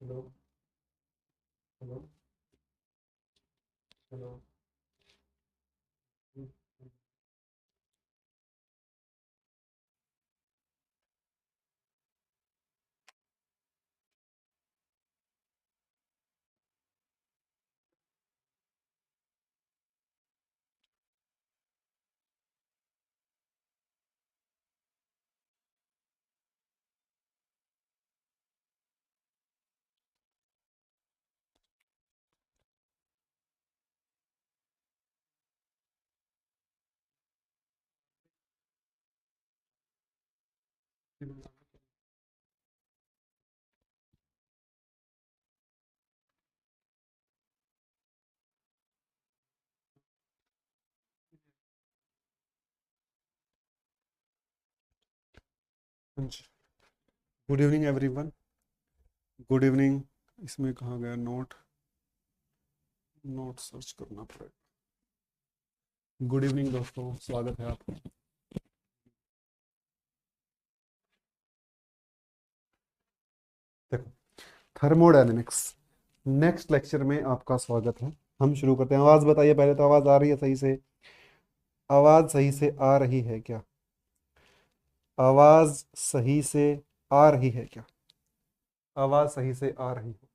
Hello. Hello. Hello. Good evening everyone. Good evening. इसमें कहाँ गया नोट? नोट सर्च करना पड़ेगा। गुड इवनिंग दोस्तों, स्वागत है आपका। देखो, थर्मोडायनेमिक्स नेक्स्ट लेक्चर में आपका स्वागत है। हम शुरू करते हैं। आवाज बताइए पहले तो, आवाज आ रही है सही से? आवाज सही से आ रही है क्या? आवाज सही से आ रही है क्या? आवाज सही से आ रही है?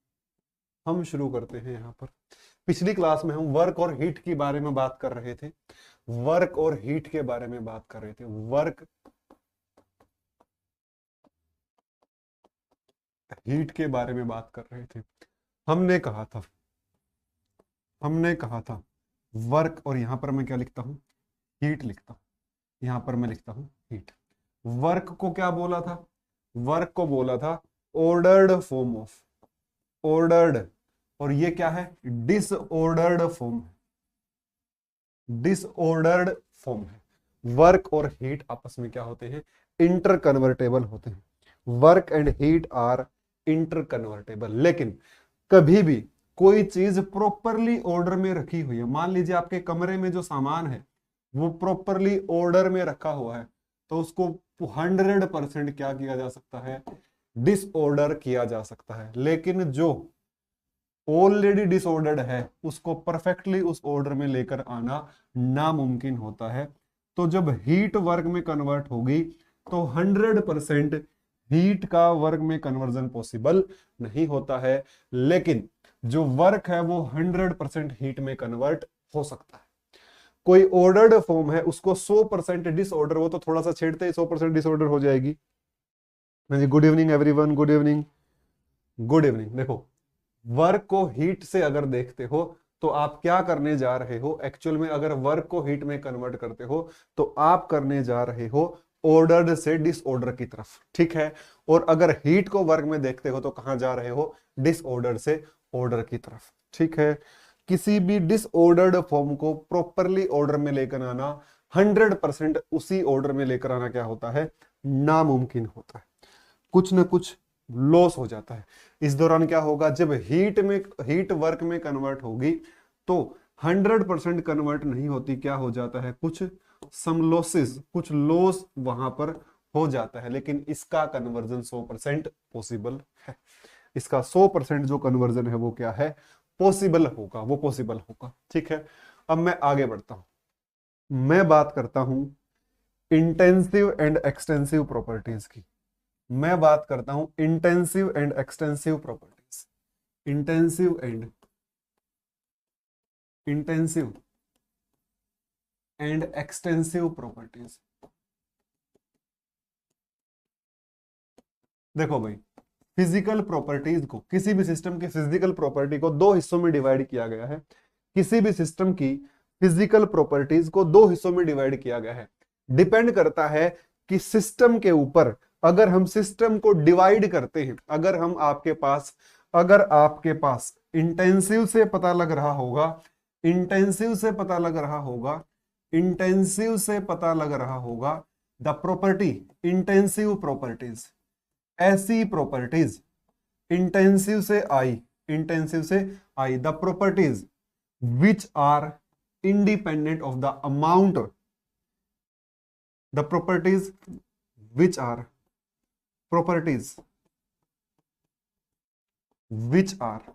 हम शुरू करते हैं यहाँ पर। पिछली क्लास में हम वर्क और हीट के बारे में बात कर रहे थे। वर्क और हीट के बारे में बात कर रहे थे। वर्क हीट के बारे में बात कर रहे थे। हमने कहा था हमने कहा था वर्क, और यहां पर मैं क्या लिखता हूं? हीट लिखता हूं। यहां पर मैं लिखता हूं हीट। वर्क को क्या बोला था? वर्क को बोला था ऑर्डर्ड फॉर्म ऑफ, ऑर्डर्ड। और ये क्या है? Disordered form. डिसऑर्डर्ड फॉर्म है। वर्क और हीट आपस में क्या होते हैं? इंटर कन्वर्टेबल होते हैं। Work and heat are interconvertible. लेकिन कभी भी कोई चीज प्रॉपरली ऑर्डर में रखी हुई है, मान लीजिए आपके कमरे में जो सामान है वो प्रॉपरली ऑर्डर में रखा हुआ है, तो उसको 100% क्या किया जा सकता है? डिसऑर्डर किया जा सकता है। लेकिन जो ऑलरेडी डिसऑर्डर्ड है उसको परफेक्टली उस ऑर्डर में लेकर आना नामुमकिन होता है। तो जब हीट वर्क में कन्वर्ट होगी तो 100% हीट का वर्क में कन्वर्जन पॉसिबल नहीं होता है। लेकिन जो वर्क है वो 100% हीट में कन्वर्ट हो सकता है। कोई ऑर्डर्ड फॉर्म है उसको 100% डिसऑर्डर, वो तो थोड़ा सा छेड़ते ही 100% डिसऑर्डर हो जाएगी। हाँ जी, good evening everyone, good evening. Good evening. देखो, वर्क को हीट से अगर देखते हो तो आप क्या करने जा रहे हो एक्चुअल में? अगर वर्क को हीट में कन्वर्ट करते हो तो आप करने जा रहे हो ऑर्डर्ड से डिसऑर्डर की तरफ, ठीक है? और अगर हीट को वर्क में देखते हो तो कहां जा रहे हो? डिसऑर्डर से ऑर्डर की तरफ, ठीक है? किसी भी डिसऑर्डर्ड फॉर्म को प्रॉपरली ऑर्डर में लेकर आना, 100% उसी ऑर्डर में लेकर आना क्या होता है? नामुमकिन होता है। कुछ ना कुछ लॉस हो जाता है। इस दौरान क्या होगा? जब हीट वर्क में कन्वर्ट होगी तो 100% कन्वर्ट नहीं होती, क्या हो जाता है? कुछ सम लॉसेस, कुछ लॉस वहां पर हो जाता है। लेकिन इसका कन्वर्जन 100% पॉसिबल है। इसका 100% जो कन्वर्जन है वो क्या है? पॉसिबल होगा, वो पॉसिबल होगा, ठीक है? अब मैं आगे बढ़ता हूं। मैं बात करता हूं इंटेंसिव एंड एक्सटेंसिव प्रॉपर्टीज की। मैं बात करता हूं intensive and extensive properties. Intensive and extensive properties. देखो भाई, फिजिकल प्रॉपर्टीज को, किसी भी सिस्टम की फिजिकल प्रॉपर्टी को दो हिस्सों में डिवाइड किया गया है। किसी भी सिस्टम की फिजिकल प्रॉपर्टीज को दो हिस्सों में डिवाइड किया गया है। डिपेंड करता है कि सिस्टम के ऊपर। अगर हम सिस्टम को डिवाइड करते हैं, अगर आपके पास इंटेंसिव से पता लग रहा होगा, इंटेंसिव से पता लग रहा होगा, इंटेंसिव से पता लग रहा होगा द प्रॉपर्टी, इंटेंसिव प्रॉपर्टीज, ऐसी प्रॉपर्टीज, इंटेंसिव से आई, इंटेंसिव से आई the properties which are independent of the amount, the properties which are, properties which are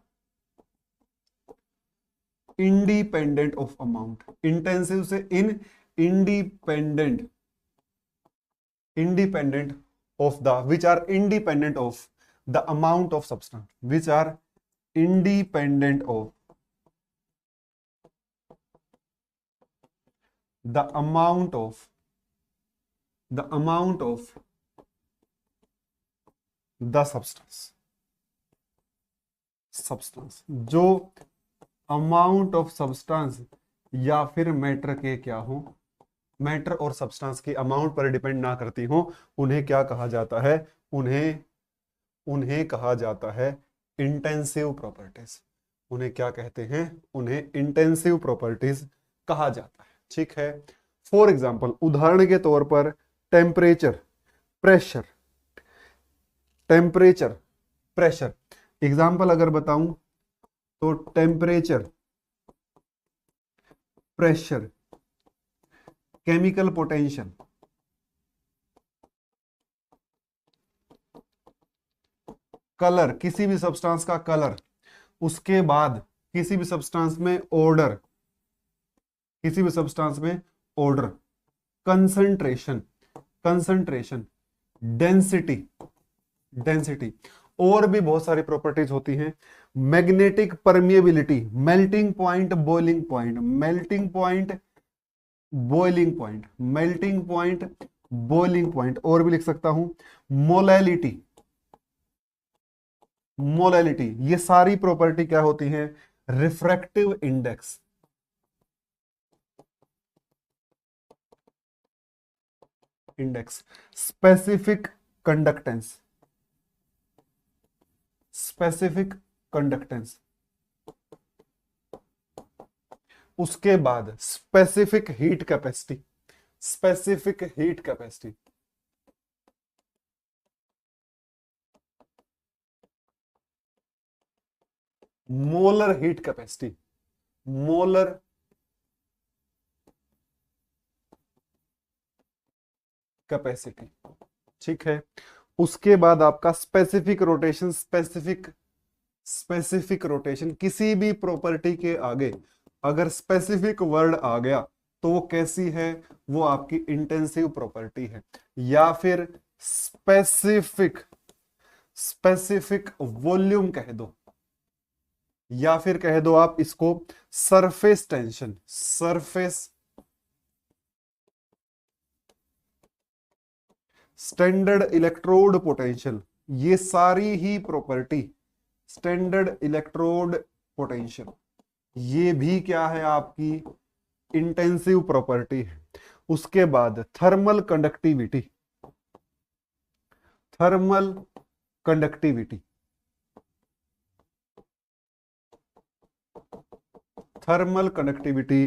independent of amount, intensive से in, independent, independent of the, which are independent of the amount of substance, which are independent of the amount of, the amount of the substance, जो amount of substance या फिर matter के क्या हो, matter और substance की amount पर depend ना करती हो, उन्हें क्या कहा जाता है, उन्हें उन्हें कहा जाता है इंटेंसिव प्रॉपर्टीज। उन्हें क्या कहते हैं, उन्हें इंटेंसिव प्रॉपर्टीज कहा जाता है। ठीक है, फॉर एग्जाम्पल, उदाहरण के तौर पर temperature, pressure, temperature, pressure, example अगर बताऊं तो temperature, pressure, chemical potential, colour, किसी भी सब्सटेंस का कलर, उसके बाद किसी भी सब्सटेंस में ऑर्डर, किसी भी सब्सटेंस में order, concentration, concentration, density, density, और भी बहुत सारी प्रॉपर्टीज होती हैं। Magnetic permeability, melting point, boiling point, melting point, boiling point, melting point, boiling point, और भी लिख सकता हूं मोलैलिटी, मोलैलिटी, ये सारी प्रॉपर्टी क्या होती हैं, refractive index, index, specific conductance, specific conductance, उसके बाद specific heat capacity, specific heat capacity, molar heat capacity, molar capacity. ठीक है, उसके बाद आपका specific rotation, specific, specific rotation, किसी भी प्रॉपर्टी के आगे अगर स्पेसिफिक वर्ड आ गया तो वो कैसी है, वो आपकी इंटेंसिव प्रॉपर्टी है, या फिर स्पेसिफिक, स्पेसिफिक वॉल्यूम कह दो, या फिर कह दो आप इसको surface tension, surface, standard electrode potential, ये सारी ही प्रॉपर्टी, स्टैंडर्ड इलेक्ट्रोड पोटेंशियल, ये भी क्या है, आपकी इंटेंसिव प्रॉपर्टी है। उसके बाद thermal conductivity, thermal conductivity, thermal conductivity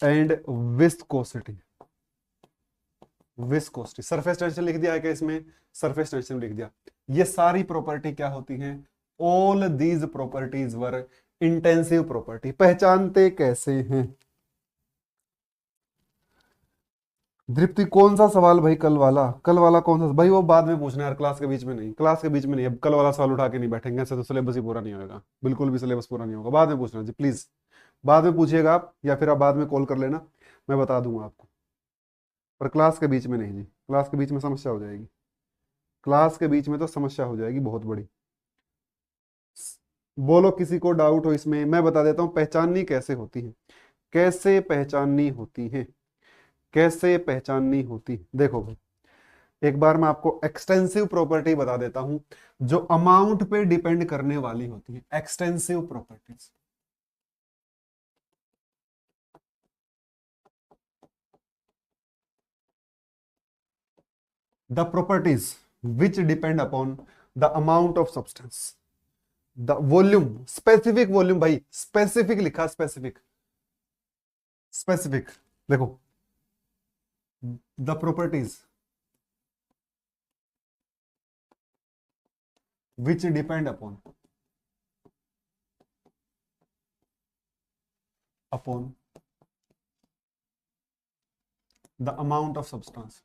and viscosity, viscosity, surface tension लिख दिया है क्या इसमें, सरफेस टेंशन लिख दिया। ये सारी प्रॉपर्टी क्या होती हैं, all these properties were intensive property. पहचानते कैसे हैं, दीप्ति कौन सा सवाल भाई, कल वाला, कल वाला कौन सा भाई, वो बाद में पूछना यार, क्लास के बीच में नहीं, क्लास के बीच में नहीं, अब कल वाला सवाल उठा के नहीं बैठेंगे, ऐसे तो सिलेबस ही पूरा नहीं होगा, बिल्कुल भी सिलेबस पूरा नहीं होगा, बाद में पूछना जी प्लीज, बाद में पूछिएगा आप, या फिर आप बाद में कॉल कर लेना, मैं बता दूंगा आपको, पर क्लास के बीच में नहीं जी, क्लास के बीच में समस्या हो जाएगी, क्लास के बीच में तो समस्या हो जाएगी बहुत बड़ी। बोलो किसी को डाउट हो इसमें, मैं बता देता हूं पहचाननी कैसे होती है, कैसे पहचाननी होती है, कैसे पहचाननी होती है। देखो भाई, एक बार मैं आपको एक्सटेंसिव प्रॉपर्टी बता देता हूं जो अमाउंट पे डिपेंड करने वाली होती है, extensive properties. The properties which depend upon the amount of substance, the volume, specific volume भाई, स्पेसिफिक लिखा, स्पेसिफिक, स्पेसिफिक, देखो the properties which depend upon, upon the amount of substance,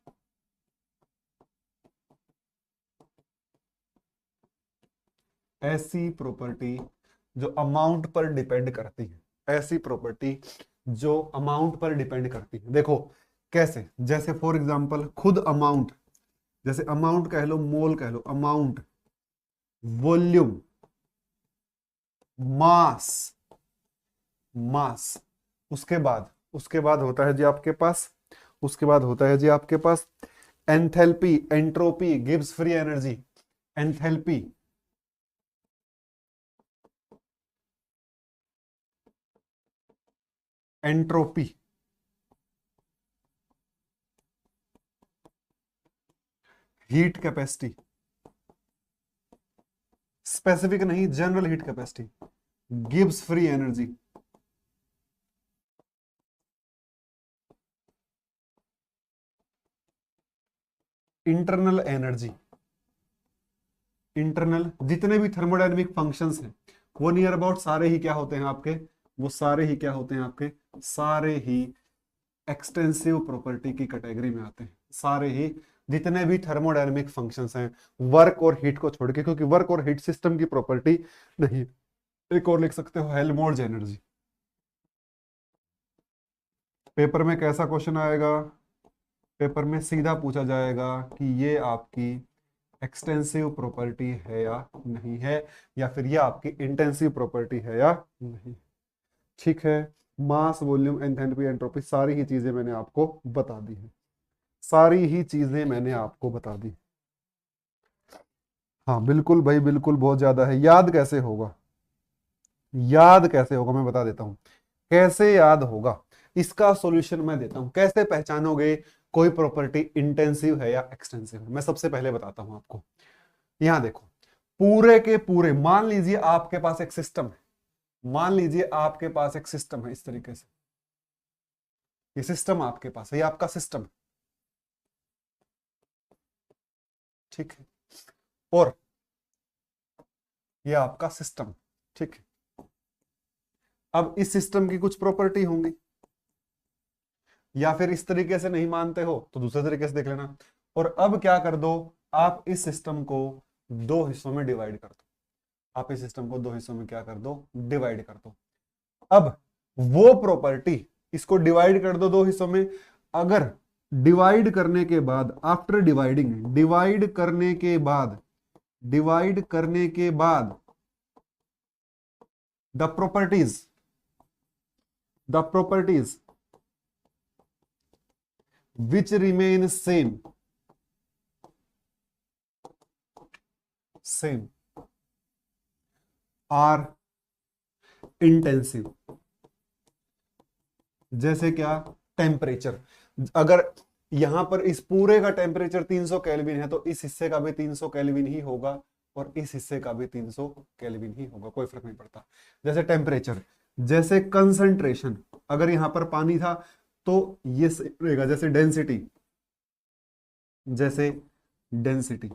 ऐसी प्रॉपर्टी जो अमाउंट पर डिपेंड करती है, ऐसी property जो अमाउंट पर डिपेंड करती है। देखो कैसे, जैसे फॉर एग्जांपल खुद अमाउंट, जैसे अमाउंट कह लो, मोल कह लो, अमाउंट, वॉल्यूम, मास, मास, उसके बाद होता है जी आपके पास, उसके बाद होता है जी आपके पास enthalpy, entropy gives free energy, enthalpy, entropy, heat capacity, specific नहीं, general heat capacity gives free energy, internal energy, internal जितने भी थर्मोडायनेमिक फंक्शंस हैं वो नियर अबाउट सारे ही क्या होते हैं आपके, वो सारे ही क्या होते हैं आपके, सारे ही एक्सटेंसिव प्रॉपर्टी की कैटेगरी में आते हैं, सारे ही जितने भी थर्मोडायनेमिक फंक्शंस हैं, वर्क और हीट को छोड़ के, क्योंकि वर्क और हीट सिस्टम की प्रॉपर्टी नहीं। एक और लिख सकते हो हेल्महोल्ट्ज एनर्जी। पेपर में कैसा क्वेश्चन आएगा, पेपर में सीधा पूछा जाएगा कि ये आपकी एक्सटेंसिव प्रॉपर्टी है या नहीं है, या फिर ये आपकी इंटेंसिव प्रॉपर्टी है या नहीं। ठीक है, मास, वॉल्यूम, एंथैल्पी, एंट्रोपी सारी ही चीजें मैंने आपको बता दी है, सारी ही चीजें मैंने आपको बता दी। हाँ बिल्कुल भाई बिल्कुल, बहुत ज्यादा है। याद कैसे होगा, याद कैसे होगा मैं बता देता हूं, कैसे याद होगा, इसका सॉल्यूशन मैं देता हूं। कैसे पहचानोगे कोई प्रॉपर्टी इंटेंसिव है या एक्सटेंसिव है, मैं सबसे पहले बताता हूं आपको। यहां देखो, पूरे के पूरे, मान लीजिए आपके पास एक सिस्टम है, मान लीजिए आपके पास एक सिस्टम है इस तरीके से, ये सिस्टम आपके पास है, ये आपका सिस्टम है, ठीक है, और ये आपका सिस्टम, ठीक है। अब इस सिस्टम की कुछ प्रॉपर्टी होंगी, या फिर इस तरीके से नहीं मानते हो तो दूसरे तरीके से देख लेना। और अब क्या कर दो, आप इस सिस्टम को दो हिस्सों में डिवाइड कर दो, आप इस सिस्टम को दो हिस्सों में क्या कर दो, डिवाइड कर दो। अब वो प्रॉपर्टी, इसको डिवाइड कर दो दो हिस्सों में, अगर डिवाइड करने के बाद, आफ्टर डिवाइडिंग, डिवाइड करने के बाद, डिवाइड करने के बाद the properties, the properties which remain same, same are intensive। जैसे क्या, टेम्परेचर, अगर यहां पर इस पूरे का टेम्परेचर 300 केल्विन है तो इस हिस्से का भी 300 केल्विन ही होगा, और इस हिस्से का भी 300 केल्विन ही होगा, कोई फर्क नहीं पड़ता। जैसे टेम्परेचर, जैसे कंसंट्रेशन, अगर यहां पर पानी था तो ये रहेगा, जैसे डेंसिटी, जैसे डेंसिटी,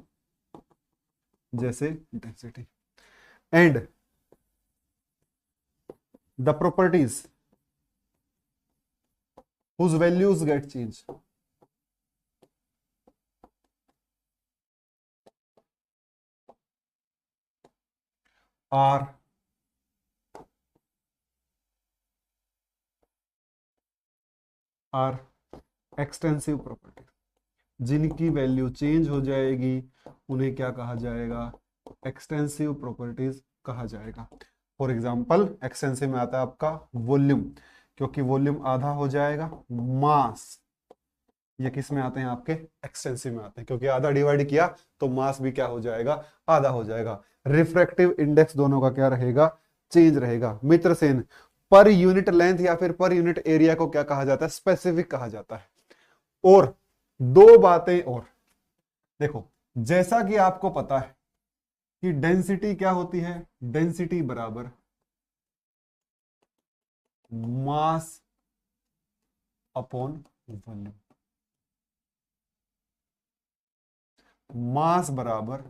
जैसे density, and the properties whose values get changed are extensive property. जिनकी वैल्यू चेंज हो जाएगी उन्हें क्या कहा जाएगा, एक्सटेंसिव प्रॉपर्टीज कहा जाएगा। फॉर एग्जांपल एक्सटेंसिव में आता है आपका वॉल्यूम, क्योंकि वॉल्यूम आधा हो जाएगा, मास, ये किस में आते हैं आपके, एक्सटेंसिव में आते हैं, क्योंकि आधा डिवाइड किया तो मास भी क्या हो जाएगा, आधा हो जाएगा। रिफ्रैक्टिव इंडेक्स दोनों का क्या रहेगा, चेंज रहेगा। मित्र सेन, पर यूनिट लेंथ या फिर पर यूनिट एरिया को क्या कहा जाता है, स्पेसिफिक कहा जाता है। और दो बातें और देखो, जैसा कि आपको पता है कि डेंसिटी क्या होती है, डेंसिटी बराबर मास अपॉन वॉल्यूम, मास बराबर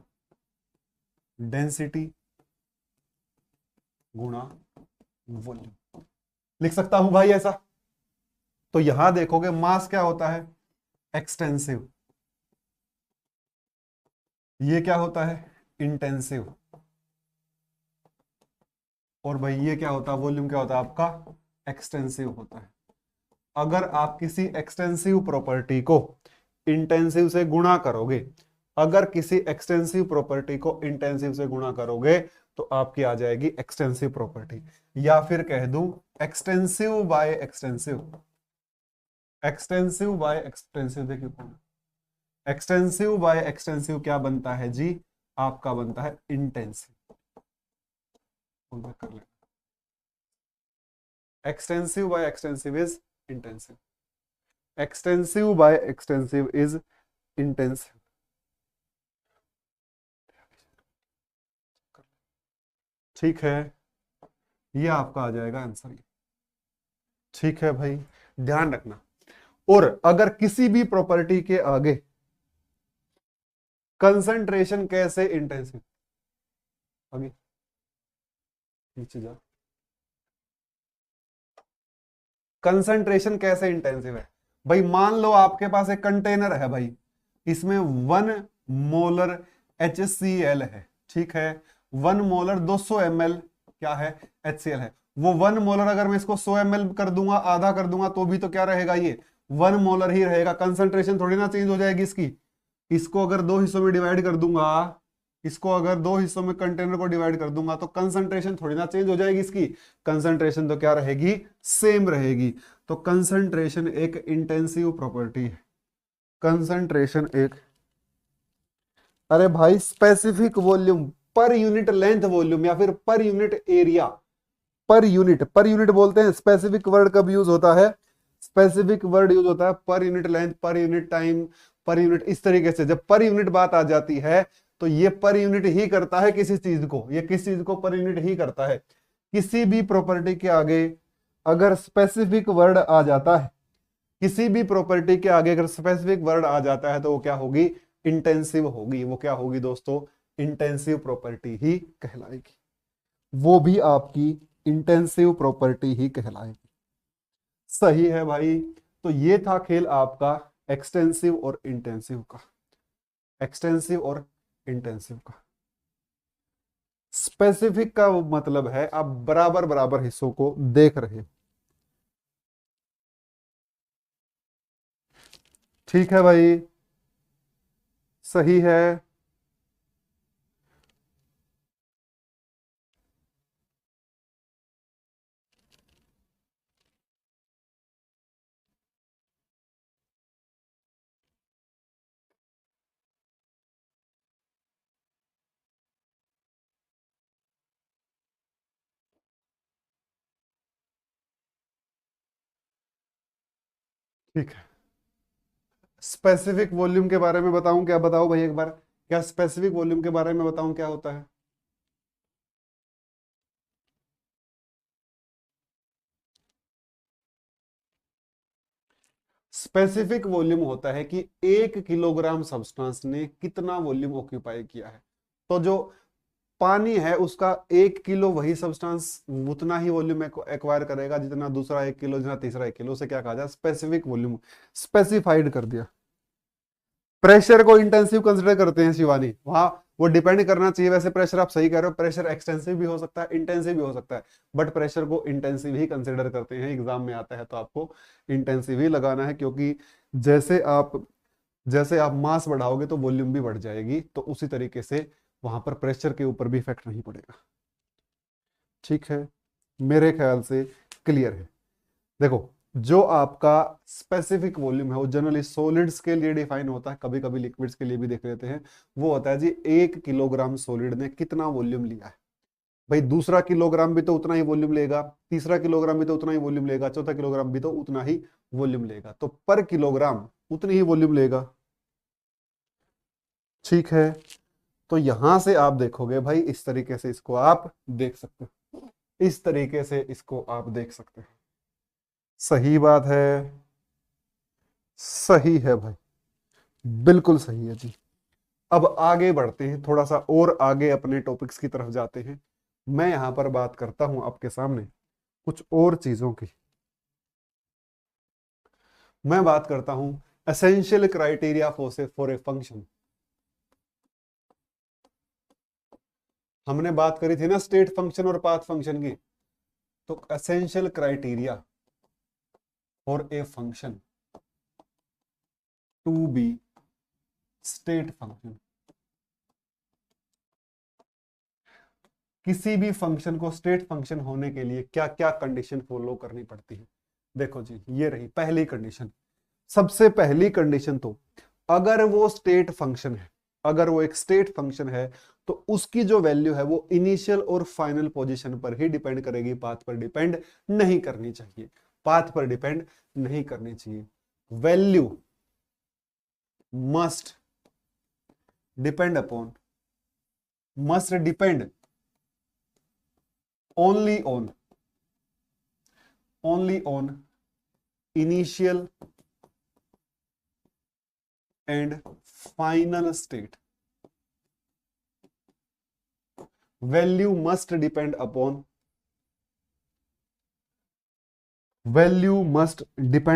डेंसिटी गुणा वॉल्यूम, लिख सकता हूं भाई ऐसा। तो यहां देखोगे मास क्या होता है, एक्सटेंसिव, ये क्या होता है, इंटेंसिव। और भाई ये क्या होता है, वॉल्यूम क्या होता है आपका, एक्सटेंसिव होता है। अगर आप किसी एक्सटेंसिव प्रॉपर्टी को इंटेंसिव से गुणा करोगे, अगर किसी एक्सटेंसिव प्रॉपर्टी को इंटेंसिव से गुणा करोगे तो आपकी आ जाएगी एक्सटेंसिव प्रॉपर्टी, या फिर कह दूं extensive by extensive. Extensive by extensive देखिए कौन, एक्सटेंसिव बाय एक्सटेंसिव क्या बनता है जी, आपका बनता है इंटेंसिव। कर ले, extensive by extensive is intensive, extensive by extensive is intensive. ठीक है, ये आपका आ जाएगा आंसर। ठीक है भाई, ध्यान रखना। और अगर किसी भी प्रॉपर्टी के आगे कंसंट्रेशन कैसे इंटेंसिव, आगे नीचे जा, कंसंट्रेशन कैसे इंटेंसिव है भाई, मान लो आपके पास एक कंटेनर है भाई, इसमें 1 मोलर HCl है, ठीक है, 1 मोलर 200 ml क्या है, HCl है। वो 1 मोलर अगर मैं इसको 100 ml कर दूंगा, आधा कर दूंगा, तो भी तो क्या रहेगा, ये 1 मोलर ही रहेगा, कंसंट्रेशन थोड़ी ना चेंज हो जाएगी इसकी। इसको अगर दो हिस्सों में डिवाइड कर दूंगा, इसको अगर दो हिस्सों में कंटेनर को डिवाइड कर दूंगा, तो कंसंट्रेशन थोड़ी ना चेंज हो जाएगी इसकी, कंसंट्रेशन तो क्या रहेगी, सेम रहेगी। तो कंसंट्रेशन एक इंटेंसिव प्रॉपर्टी है, कंसंट्रेशन एक, अरे भाई specific volume, per unit length volume या फिर per unit area, per unit बोलते हैं। स्पेसिफिक वर्ड कब यूज होता है, स्पेसिफिक वर्ड यूज होता है per unit length, per unit time, per unit, इस तरीके से जब पर यूनिट बात आ जाती है तो ये पर यूनिट ही करता है किसी चीज को, ये किस चीज को पर यूनिट ही करता है। किसी भी प्रॉपर्टी के आगे अगर स्पेसिफिक वर्ड आ जाता है, किसी भी प्रॉपर्टी के आगे अगर स्पेसिफिक वर्ड आ जाता है तो वो क्या होगी, इंटेंसिव होगी। वो क्या होगी दोस्तों, इंटेंसिव प्रॉपर्टी ही कहलाएगी, वो भी आपकी इंटेंसिव प्रॉपर्टी ही कहलाएगी। सही है भाई। तो ये था खेल आपका एक्सटेंसिव और इंटेंसिव का, एक्सटेंसिव और इंटेंसिव का। स्पेसिफिक का मतलब है आप बराबर बराबर हिस्सों को देख रहे हो। ठीक है भाई, सही है। ठीक है, स्पेसिफिक वॉल्यूम के बारे में बताऊं क्या, बताओ भाई एक बार, क्या स्पेसिफिक वॉल्यूम के बारे में बताऊं क्या होता है। स्पेसिफिक वॉल्यूम होता है कि 1 किलोग्राम सब्सटेंस ने कितना वॉल्यूम ऑक्यूपाई किया है। तो जो पानी है उसका 1 किलो वही सब्सटेंस उतना ही वॉल्यूम एक्वायर करेगा जितना दूसरा 1 किलो, जितना तीसरा 1 किलो, से क्या कहा जाए, स्पेसिफिक वॉल्यूम, स्पेसिफाइड कर दिया। प्रेशर को इंटेंसिव कंसिडर करते हैं शिवानी, वहां वो डिपेंड करना चाहिए। वैसे प्रेशर आप सही कह रहे हो, प्रेशर एक्सटेंसिव भी हो सकता है, इंटेंसिव भी हो सकता है, बट प्रेशर को इंटेंसिव ही कंसिडर करते हैं। एग्जाम में आता है तो आपको इंटेंसिव ही लगाना है, क्योंकि जैसे आप जैसे आप मास बढ़ाओगे तो वॉल्यूम भी बढ़ जाएगी, तो उसी तरीके से वहां पर प्रेशर के ऊपर भी इफेक्ट नहीं पड़ेगा। ठीक है, मेरे ख्याल से क्लियर है। देखो, जो आपका स्पेसिफिक वॉल्यूम है वो जनरली सॉलिड्स के लिए डिफाइन होता है, कभी कभी लिक्विड्स के लिए भी देख लेते हैं। वो होता है जी 1 किलोग्राम सॉलिड ने कितना वॉल्यूम लिया है। भाई दूसरा किलोग्राम भी तो उतना ही वॉल्यूम लेगा, तीसरा किलोग्राम भी तो उतना ही वॉल्यूम लेगा, चौथा किलोग्राम भी तो उतना ही वॉल्यूम लेगा, तो पर किलोग्राम उतनी ही वॉल्यूम लेगा। ठीक है, तो यहां से आप देखोगे भाई, इस तरीके से इसको आप देख सकते हो, इस तरीके से इसको आप देख सकते हो। सही बात है, सही है भाई, बिल्कुल सही है जी। अब आगे बढ़ते हैं, थोड़ा सा और आगे अपने टॉपिक्स की तरफ जाते हैं। मैं यहां पर बात करता हूं आपके सामने कुछ और चीजों की। मैं बात करता हूं essential criteria for a function. हमने बात करी थी ना स्टेट फंक्शन और पाथ फंक्शन की, तो essential criteria for a function to be state function, किसी भी फंक्शन को स्टेट फंक्शन होने के लिए क्या क्या कंडीशन फॉलो करनी पड़ती है। देखो जी, ये रही पहली कंडीशन। सबसे पहली कंडीशन तो अगर वो स्टेट फंक्शन है, अगर वो एक स्टेट फंक्शन है तो उसकी जो वैल्यू है वो इनिशियल और फाइनल पोजीशन पर ही डिपेंड करेगी, पाथ पर डिपेंड नहीं करनी चाहिए, पाथ पर डिपेंड नहीं करनी चाहिए। Value must depend upon, must depend only on initial and final state. Value must depend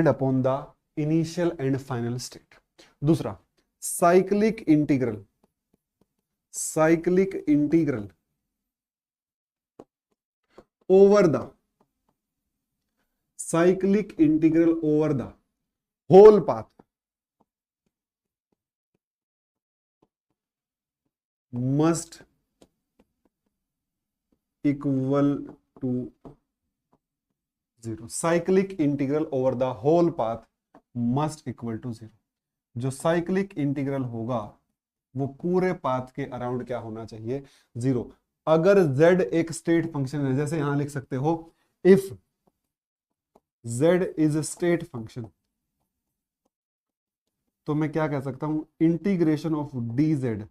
upon the initial and final state. दूसरा, cyclic integral over the whole path must equal to 0. Cyclic integral over the whole path must equal to 0. जो cyclic integral होगा वो पूरे path के around क्या होना चाहिए, 0. अगर z एक स्टेट फंक्शन है, जैसे यहां लिख सकते हो if z is state function, तो मैं क्या कह सकता हूं, integration of dz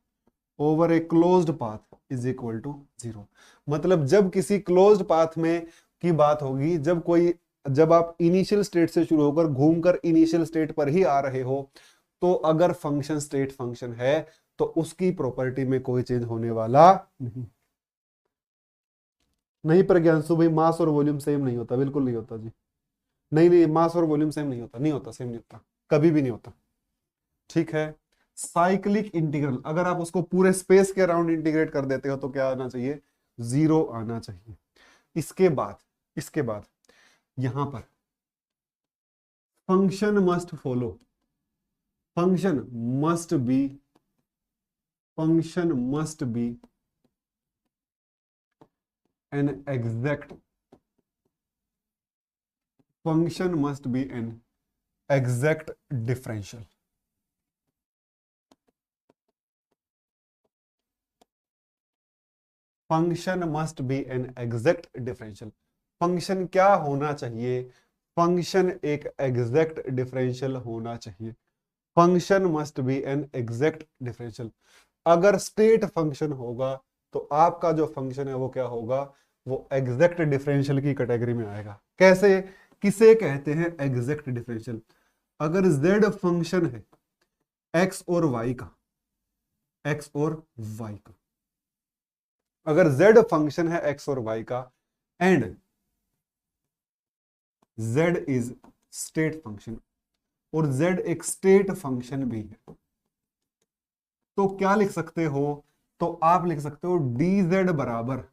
over a closed path is equal to 0. मतलब जब किसी क्लोज्ड पाथ में की बात होगी, जब आप इनिशियल स्टेट से शुरू होकर घूमकर इनिशियल स्टेट पर ही आ रहे हो, तो अगर फंक्शन स्टेट फंक्शन है तो उसकी प्रॉपर्टी में कोई चेंज होने वाला नहीं प्रज्ञांशु भाई, मास और वॉल्यूम सेम नहीं होता, बिल्कुल नहीं होता जी, नहीं मास और वॉल्यूम सेम नहीं होता, सेम नहीं होता, कभी भी नहीं होता, ठीक है। साइक्लिक इंटीग्रल अगर आप उसको पूरे स्पेस के अराउंड इंटीग्रेट कर देते हो तो क्या आना चाहिए, 0 आना चाहिए। इसके बाद यहां पर function must follow, function must be an exact, function must be an exact differential. Function must be an exact differential. Function क्या होना चाहिए, फंक्शन एक एग्जैक्ट डिफरेंशियल होना चाहिए। Function must be an exact differential. अगर स्टेट फंक्शन होगा तो आपका जो फंक्शन है वो क्या होगा, वो एग्जैक्ट डिफरेंशियल की कैटेगरी में आएगा। कैसे, किसे कहते हैं एग्जैक्ट डिफरेंशियल? अगर z फंक्शन है x और y का, अगर z फंक्शन है x और y का and z is state function और z एक स्टेट फंक्शन भी है, तो क्या लिख सकते हो, तो आप लिख सकते हो dz बराबर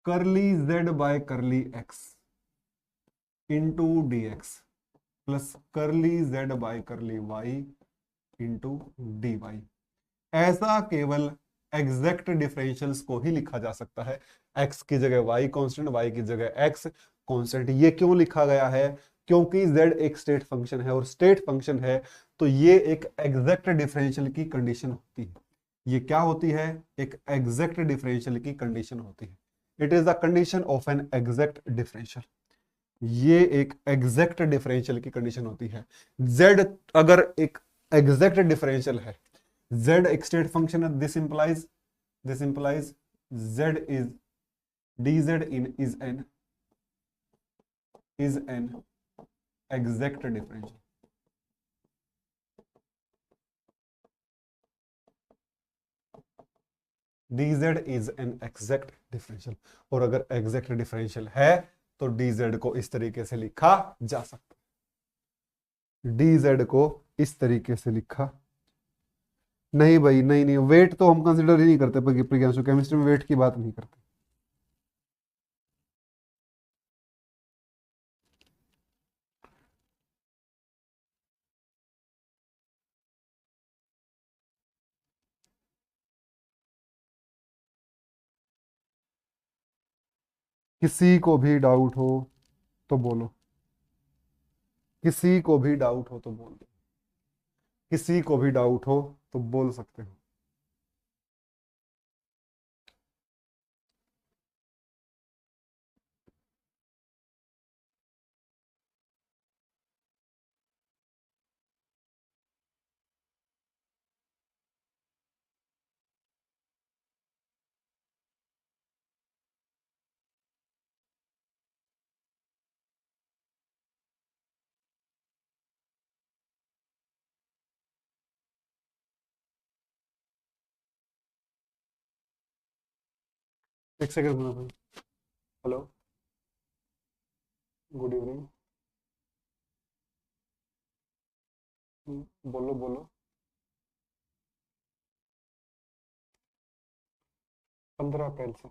curly z by curly x into d x plus curly z by curly y into d y. ऐसा केवल एग्जैक्ट डिफरेंशियल्स को ही लिखा जा सकता है। x की जगह y कांस्टेंट, y की जगह x कांस्टेंट। ये क्यों लिखा गया है, क्योंकि z एक स्टेट फंक्शन है और स्टेट फंक्शन है तो ये एक एग्जैक्ट डिफरेंशियल की कंडीशन होती है। ये क्या होती है, एक एग्जैक्ट डिफरेंशियल की कंडीशन होती है। It is the condition of an exact differential. ये एक एग्जैक्ट डिफरेंशियल की कंडीशन होती है। z अगर एक एग्जैक्ट डिफरेंशियल है, z एक स्टेट फंक्शन है, this implies z is dz in is an exact differential। dz is an exact differential। और अगर एग्जैक्ट डिफरेंशियल है तो dz को इस तरीके से लिखा जा सकता है, dz को इस तरीके से लिखा नहीं भाई, नहीं नहीं, वेट तो हम कंसिडर ही नहीं करते प्रियांशु, केमिस्ट्री में वेट की बात नहीं करते। किसी को भी डाउट हो तो बोलो, किसी को भी डाउट हो तो बोल दो, किसी को भी डाउट हो तो बोल सकते हो। एक सेकंड सुनो भाई। Hello, good evening. बोलो बोलो। 15 अप्रैल से।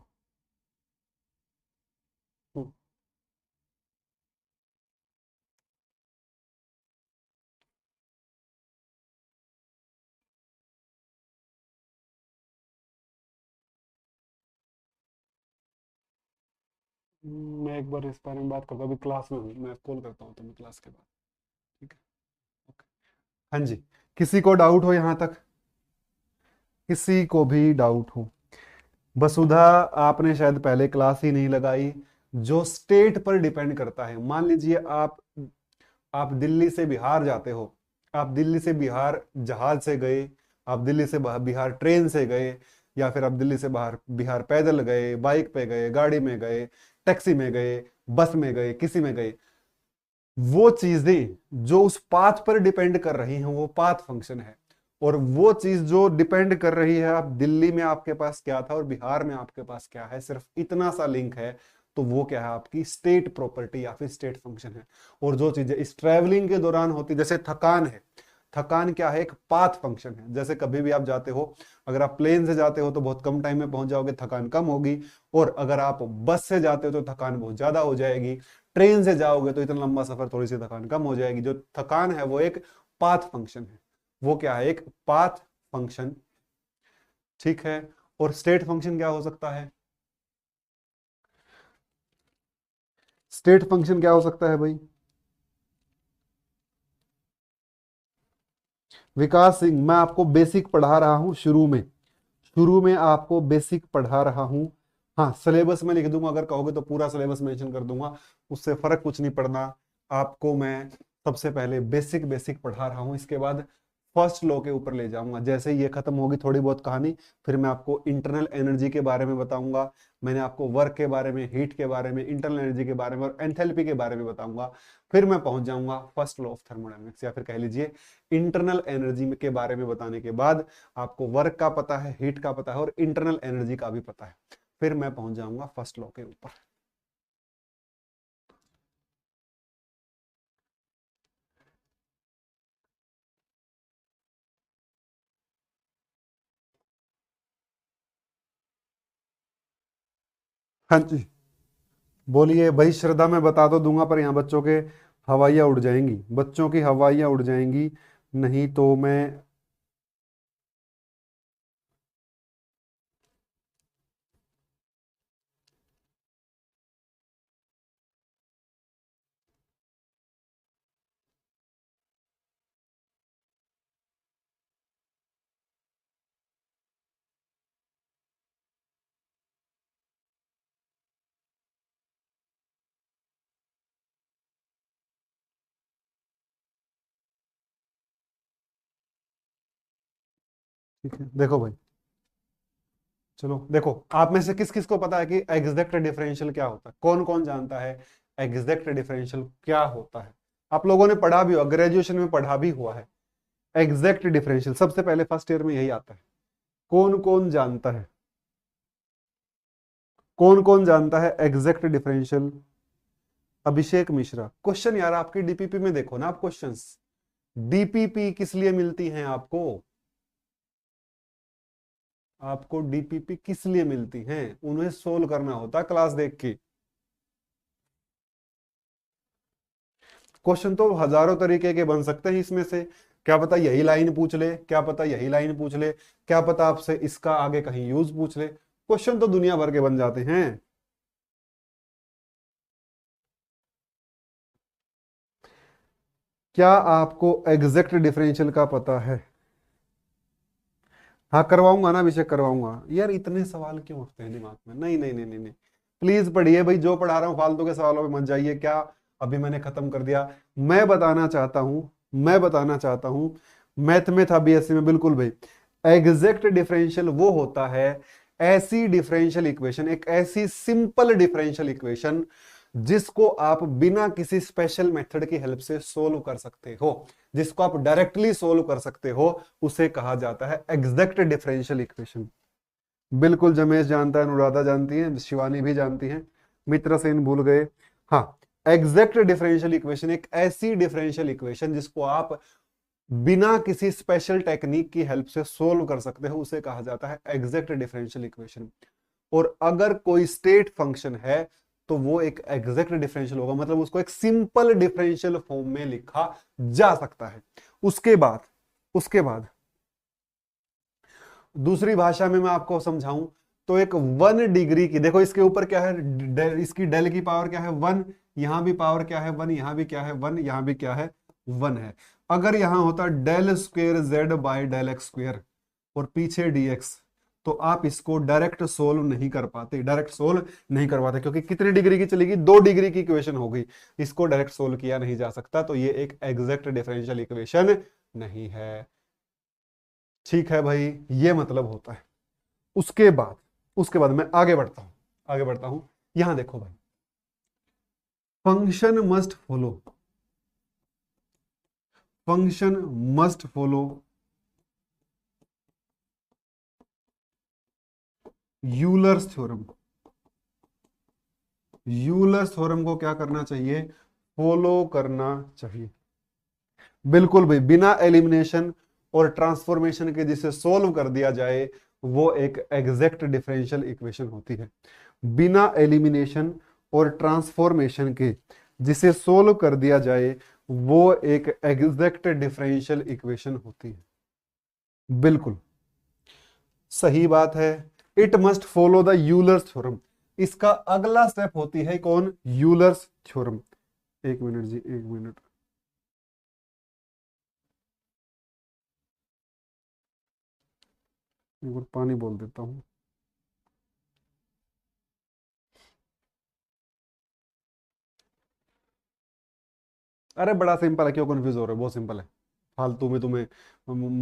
हम्म, मैं एक बार इस बारे में बात करता हूँ, अभी क्लास में हूँ, मैं कॉल करता हूँ तुम्हें क्लास के बाद। ठीक है, ओके। हाँ जी, किसी को डाउट हो यहाँ तक? किसी को भी डाउट हो? वसुधा, आपने शायद पहले क्लास ही नहीं लगाई। जो स्टेट पर डिपेंड करता है, मान लीजिए आप दिल्ली से बिहार जाते हो, आप दिल्ली से बिहार जहाज से गए, आप दिल्ली से बिहार ट्रेन से गए, या फिर आप दिल्ली से बाहर बिहार पैदल गए, बाइक पे गए, गाड़ी में गए, टैक्सी में गए, बस में गए, किसी में गए, वो चीजें जो उस पाथ पर डिपेंड कर रही हैं वो पाथ फंक्शन है। और वो चीज जो डिपेंड कर रही है, आप दिल्ली में आपके पास क्या था और बिहार में आपके पास क्या है, सिर्फ इतना सा लिंक है, तो वो क्या है, आपकी स्टेट प्रॉपर्टी या फिर स्टेट फंक्शन है। और जो चीजें इस ट्रैवलिंग के दौरान होती, जैसे थकान है, थकान क्या है, एक पाथ फंक्शन है। जैसे कभी भी आप जाते हो, अगर आप प्लेन से जाते हो तो बहुत कम टाइम में पहुंच जाओगे, थकान कम होगी। और अगर आप बस से जाते हो तो थकान बहुत ज्यादा हो जाएगी। ट्रेन से जाओगे तो इतना लंबा सफर, थोड़ी सी थकान कम हो जाएगी। जो थकान है वो एक पाथ फंक्शन है, वो क्या है, एक पाथ फंक्शन। ठीक है। और स्टेट फंक्शन क्या हो सकता है? स्टेट फंक्शन क्या हो सकता है भाई? विकास सिंह, मैं आपको बेसिक पढ़ा रहा हूं शुरू में, शुरू में आपको बेसिक पढ़ा रहा हूं। हाँ, सिलेबस में लिख दूंगा, अगर कहोगे तो पूरा सिलेबस मेंशन कर दूंगा, उससे फर्क कुछ नहीं पड़ना। आपको मैं सबसे पहले बेसिक बेसिक पढ़ा रहा हूं, इसके बाद फर्स्ट लॉ के ऊपर ले जाऊंगा। जैसे ही ये खत्म होगी थोड़ी बहुत कहानी, फिर मैं आपको इंटरनल एनर्जी के बारे में बताऊंगा, मैंने आपको वर्क के बारे में, हीट के बारे में, इंटरनल एनर्जी के बारे में और एंथैल्पी के बारे में बताऊंगा। फिर मैं पहुंच जाऊंगा फर्स्ट लॉ ऑफ थर्मोडायनेमिक्स, या फिर कह लीजिए इंटरनल एनर्जी के बारे में बताने के बाद आपको वर्क का पता है, हीट का पता है और इंटरनल एनर्जी का भी पता है, फिर मैं पहुंच जाऊंगा फर्स्ट लॉ के ऊपर। हाँ जी, बोलिए भाई। श्रद्धा मैं बता तो दूंगा, पर यहाँ बच्चों के हवाइयाँ उड़ जाएंगी, बच्चों की हवाइयाँ उड़ जाएंगी, नहीं तो मैं। ठीक है, देखो भाई, चलो देखो, आप में से किस किस को पता है कि एग्जैक्ट डिफरेंशियल क्या होता है? कौन कौन जानता है एग्जैक्ट डिफरेंशियल क्या होता है? आप लोगों ने पढ़ा भी हुआ, ग्रेजुएशन में पढ़ा भी हुआ है। एग्जैक्ट डिफरेंशियल सबसे पहले फर्स्ट ईयर में यही आता है। कौन कौन जानता है? कौन कौन जानता है exact differential? Abhishek Mishra, question यार आपकी डीपीपी में देखो ना आप क्वेश्चंस। डीपीपी किस लिए मिलती हैं आपको? आपको डीपीपी किस लिए मिलती हैं, उन्हें सोल्व करना होता है क्लास देख के। क्वेश्चन तो हजारों तरीके के बन सकते हैं इसमें से, क्या पता यही लाइन पूछ ले, क्या पता यही लाइन पूछ ले, क्या पता आपसे इसका आगे कहीं यूज पूछ ले, क्वेश्चन तो दुनिया भर के बन जाते हैं। क्या आपको एग्जैक्ट डिफरेंशियल का पता है? हाँ करवाऊंगा ना अभिषेक, करवाऊंगा यार, इतने सवाल क्यों उठते हैं दिमाग में? नहीं नहीं नहीं नहीं नहीं, प्लीज पढ़िए भाई, जो पढ़ा रहा हूँ फालतू के सवालों में मत जाइए। क्या अभी मैंने खत्म कर दिया? मैं बताना चाहता हूँ, मैं बताना चाहता हूँ, मैथ में था बीएससी में, बिल्कुल भाई। एग्जैक्ट डिफरेंशियल वो होता है, ऐसी डिफरेंशियल इक्वेशन, एक ऐसी सिंपल डिफरेंशियल इक्वेशन जिसको आप बिना किसी स्पेशल मेथड की हेल्प से सोल्व कर सकते हो, जिसको आप डायरेक्टली सोल्व कर सकते हो, उसे कहा जाता है एग्जैक्ट डिफरेंशियल इक्वेशन। बिल्कुल जमेश जानता है, अनुराधा जानती है, शिवानी भी जानती है, मित्र सेन भूल गए। हाँ, एग्जैक्ट डिफरेंशियल इक्वेशन एक ऐसी डिफरेंशियल इक्वेशन जिसको आप बिना किसी स्पेशल टेक्निक की हेल्प से सोल्व कर सकते हो, उसे कहा जाता है एग्जैक्ट डिफरेंशियल इक्वेशन। और अगर कोई स्टेट फंक्शन है तो वो एक एग्जैक्ट डिफरेंशियल होगा, मतलब उसको एक सिंपल डिफरेंशियल फॉर्म में लिखा जा सकता है। उसके बाद दूसरी भाषा में मैं आपको समझाऊं तो एक 1 डिग्री की, देखो इसके ऊपर क्या है, इसकी डेल की पावर क्या है 1, यहां भी पावर क्या है 1, यहां भी क्या है 1, यहां भी क्या है 1 है। अगर यहां होता del square z by del x square और पीछे dx, तो आप इसको डायरेक्ट सोल्व नहीं कर पाते, डायरेक्ट सोल्व नहीं कर पाते, क्योंकि कितनी डिग्री की चलेगी, 2 डिग्री की इक्वेशन हो गई, इसको डायरेक्ट सोल्व किया नहीं जा सकता, तो ये एक एग्जैक्ट डिफरेंशियल इक्वेशन नहीं है। ठीक है भाई, ये मतलब होता है। उसके बाद मैं आगे बढ़ता हूं। यहां देखो भाई, function must follow Euler's theorem. Euler's theorem को क्या करना चाहिए? फॉलो करना चाहिए। बिल्कुल भाई, बिना एलिमिनेशन और ट्रांसफॉर्मेशन के जिसे सोल्व कर दिया जाए वो एक एग्जैक्ट डिफरेंशियल इक्वेशन होती है। बिना एलिमिनेशन और ट्रांसफॉर्मेशन के जिसे सोल्व कर दिया जाए वो एक एग्जैक्ट डिफरेंशियल इक्वेशन होती है। बिल्कुल सही बात है। It must follow the Euler's theorem. इसका अगला स्टेप होती है कौन? Euler's theorem. एक मिनट जी, एक मिनट। एक बार पानी बोल देता हूं। अरे बड़ा सिंपल है, क्यों कंफ्यूज हो रहे हो? बहुत सिंपल है, फालतू में तुम्हें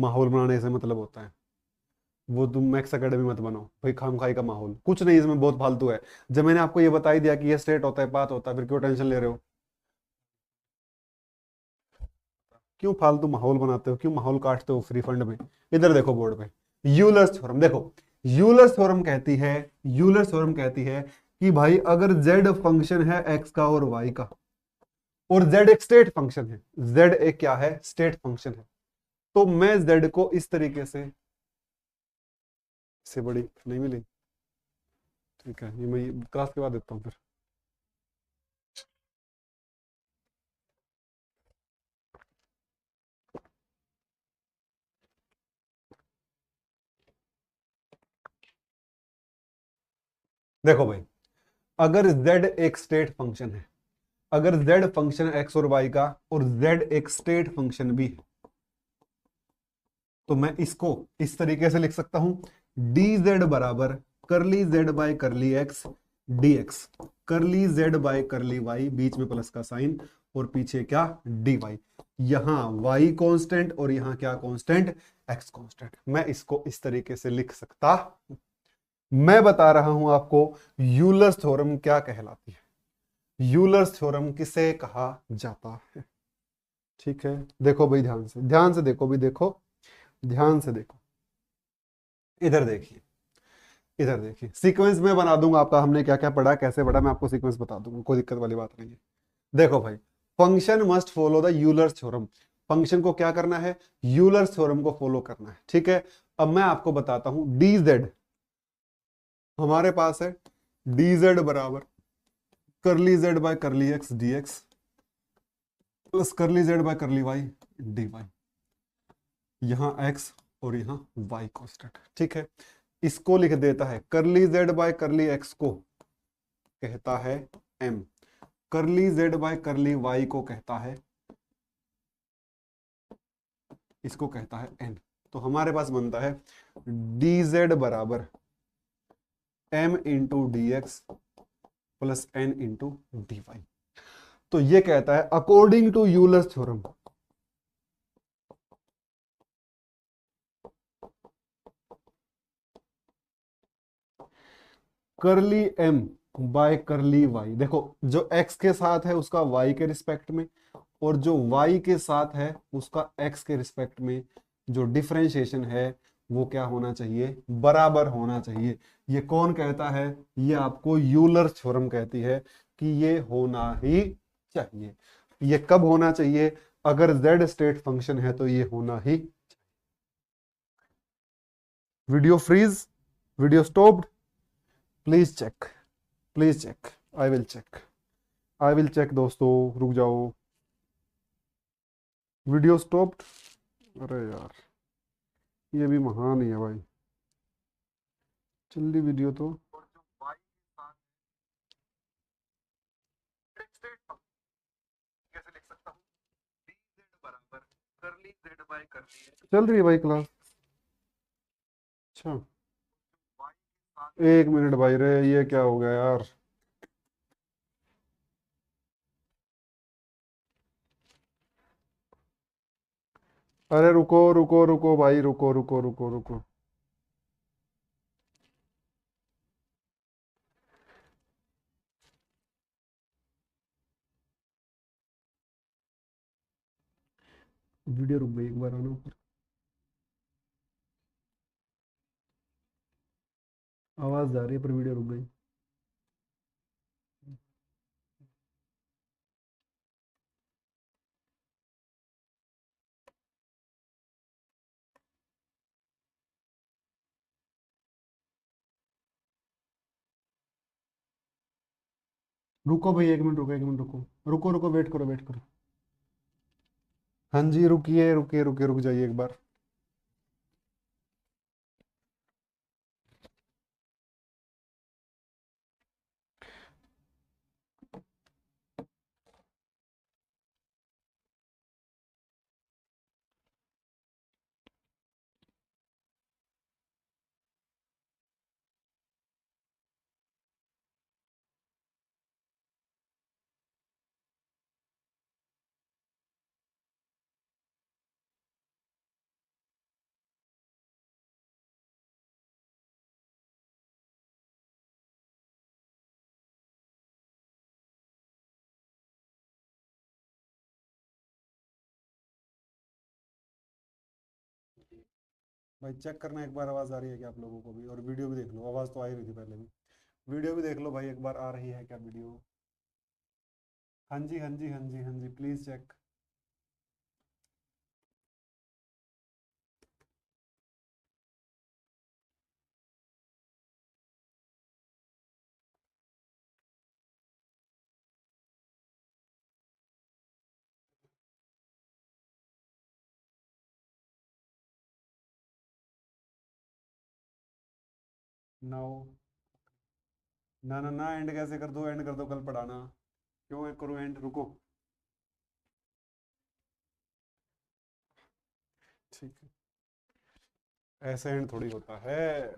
माहौल बनाने से मतलब होता है। वो तुम मैक्स एकेडमी मत बनाओ भाई, खामखाई का माहौल कुछ नहीं, इसमें बहुत फालतू है। जब मैंने आपको ये बता ही दिया कि ये स्टेट होता है, पाथ होता है, फिर क्यों टेंशन ले रहे हो? क्यों फालतू माहौल बनाते हो, क्यों माहौल काटते हो फ्री फंड में? इधर देखो बोर्ड पे, यूलर्स थ्योरम देखो। यूलर्स थ्योरम कहती है कि भाई अगर z फंक्शन है x का और y का, और z एक स्टेट फंक्शन है, z एक क्या है? स्टेट फंक्शन है, तो मैं z को इस तरीके से, इससे बड़ी नहीं मिली, ठीक है, ये मैं क्लास के बाद देता हूँ फिर। देखो भाई, अगर z एक स्टेट फंक्शन है, अगर z फंक्शन x और y का और z एक स्टेट फंक्शन भी है, तो मैं इसको इस तरीके से लिख सकता हूं, dz बराबर curly z by curly x dx, करली z बाय करली y, बीच में प्लस का साइन, और पीछे क्या? dy। यहां y कांस्टेंट और यहां क्या कांस्टेंट? x constant. मैं इसको इस तरीके से लिख सकता। मैं बता रहा हूं आपको यूलर्स थ्योरम क्या कहलाती है, यूलर्स थ्योरम किसे कहा जाता है। ठीक है, देखो भाई, ध्यान से देखो भाई, देखो ध्यान से देखो, इधर देखिए, इधर देखिए, सीक्वेंस में बना दूंगा आपका, हमने क्या क्या पढ़ा, कैसे पढ़ा, मैं आपको सीक्वेंस बता दूंगा, कोई दिक्कत वाली बात नहीं है। देखो भाई, function must follow the Euler's theorem. Function को क्या करना है? यूलर्स थ्योरम को फॉलो करना है। ठीक है, अब मैं आपको बताता हूं डी जेड, हमारे पास है डी जेड बराबर curly Z by curly x d x plus curly Z by curly y d y, यहां एक्स और यहां वाई कांस्टेंट, ठीक है। इसको लिख देता है करली जेड बाय करली एक्स को कहता है एम, करली जेड बाय करली वाई को कहता है, इसको कहता है एन। तो हमारे पास बनता है डी जेड बराबर m into d x plus n into d y. तो ये कहता है according to Euler's theorem, curly m by curly y, देखो जो एक्स के साथ है उसका वाई के रिस्पेक्ट में, और जो वाई के साथ है उसका एक्स के रिस्पेक्ट में, जो डिफरेंशिएशन है वो क्या होना चाहिए, बराबर होना चाहिए। ये कौन कहता है, ये आपको यूलर थ्योरम कहती है कि ये होना ही चाहिए। ये कब होना चाहिए, अगर z स्टेट फंक्शन है तो ये होना ही। Video freeze, video stopped, please check, please check, I will check, I will check दोस्तों, रुक जाओ। वीडियो स्टॉप्ड, अरे यार ये भी महान ही है भाई, जल्दी वीडियो तो। चल रही है भाई क्लास, अच्छा। एक मिनट भाई रे, ये क्या हो गया यार। अरे रुको रुको रुको भाई, रुको रुको रुको रुको। वीडियो रुक गई, एक बार आना ऊपर, आवाज जा रही है पर वीडियो रुक गई। रुको भाई, एक मिनट रुको, एक मिनट रुको, रुको रुको, वेट करो वेट करो। हाँ जी रुकिए रुकिए रुकिए, रुक जाइए एक बार। भाई चेक करना एक बार, आवाज आ रही है क्या आप लोगों को भी, और वीडियो भी देख लो, आवाज तो आ ही रही थी पहले भी। वीडियो भी देख लो भाई एक बार, आ रही है क्या वीडियो। हाँ जी हाँ जी हाँ जी हाँ जी, प्लीज चेक। नाउ, ना ना ना, एंड कैसे कर दो, एंड कर दो, कल पढ़ाना। क्यों करो एंड, रुको। ठीक है, ऐसे एंड थोड़ी होता है,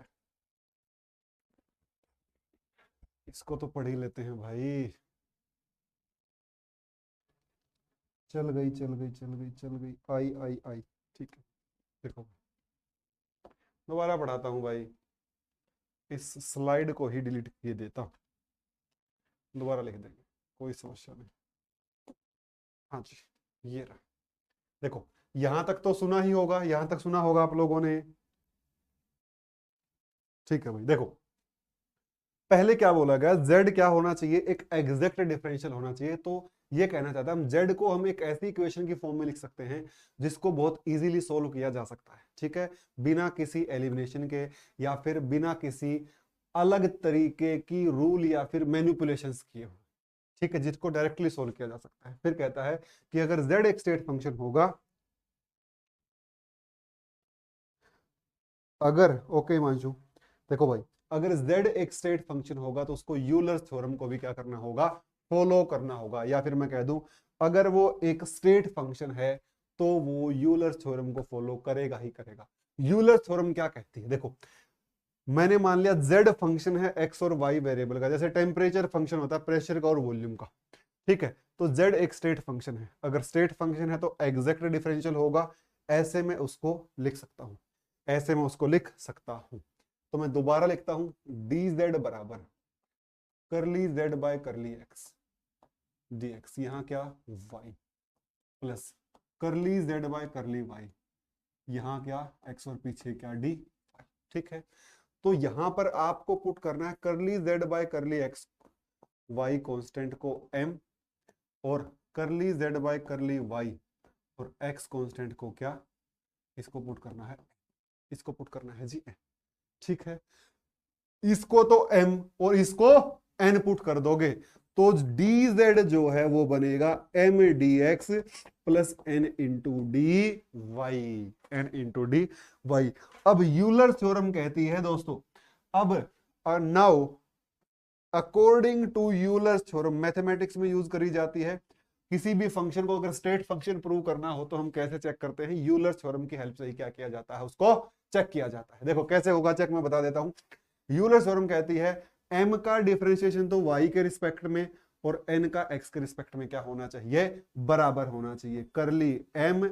इसको तो पढ़ ही लेते हैं भाई। चल गई चल गई चल गई चल गई, आई आई आई, ठीक है। देखो दोबारा पढ़ाता हूँ भाई, इस स्लाइड को ही डिलीट किए देता हूँ, दोबारा लिख देंगे, कोई समस्या नहीं। हाँ जी, ये रहा। देखो यहां तक तो सुना ही होगा, यहां तक सुना होगा आप लोगों ने, ठीक है भाई। देखो पहले क्या बोला गया, z क्या होना चाहिए, एक एग्जैक्ट डिफरेंशियल होना चाहिए। तो ये कहना चाहता है हम z को हम एक ऐसी इक्वेशन की फॉर्म में लिख सकते हैं जिसको बहुत इजीली सोल्व किया जा सकता है, ठीक है, बिना किसी एलिमिनेशन के या फिर बिना किसी अलग तरीके की रूल या फिर मैनिपुलेशंस किए हुए, ठीक है, जिसको डायरेक्टली सोल्व किया जा सकता है। फिर कहता है कि अगर z एक स्टेट फंक्शन होगा, अगर ओके मांशु, देखो भाई, अगर z एक स्टेट फंक्शन होगा तो उसको यूलर थ्योरम को भी क्या करना होगा, फॉलो करना होगा, या फिर मैं कह दूं अगर वो एक स्टेट फंक्शन है तो वो यूलर थ्योरम को फॉलो करेगा ही करेगा। यूलर थ्योरम क्या कहती है, देखो मैंने मान लिया z फंक्शन है x और y वेरिएबल का, जैसे टेम्परेचर फंक्शन होता है प्रेशर का और वॉल्यूम का, ठीक है, तो z एक स्टेट फंक्शन है, अगर स्टेट फंक्शन है तो एग्जैक्ट डिफरेंशियल होगा, ऐसे में उसको लिख सकता हूं, ऐसे में उसको लिख सकता हूं। तो मैं दोबारा लिखता हूं dz बराबर curly z by curly x dx, यहां क्या y plus curly z by curly y, यहां क्या x और पीछे क्या dy, ठीक है। तो यहां पर आपको पुट करना है करली z by curly x, y constant को m, और curly z by curly y और x कांस्टेंट को क्या, इसको पुट करना है, इसको पुट करना है जी, ठीक है। इसको तो m और इसको n पुट कर दोगे तो dz जो है वो बनेगा m dx plus n into d y, n into d y. अब यूलर थ्योरम कहती है दोस्तों, अब now according to Euler theorem mathematics में यूज करी जाती है, किसी भी फंक्शन को अगर स्टेट फंक्शन प्रूव करना हो तो हम कैसे चेक करते हैं, यूलर थ्योरम की हेल्प से ही क्या किया जाता है, उसको चेक किया जाता है। देखो कैसे होगा चेक, मैं बता देता हूं। यूलर थ्योरम कहती है m का डिफरेंशिएशन तो y के रिस्पेक्ट में और n का x के रिस्पेक्ट में क्या होना चाहिए, बराबर होना चाहिए। करली m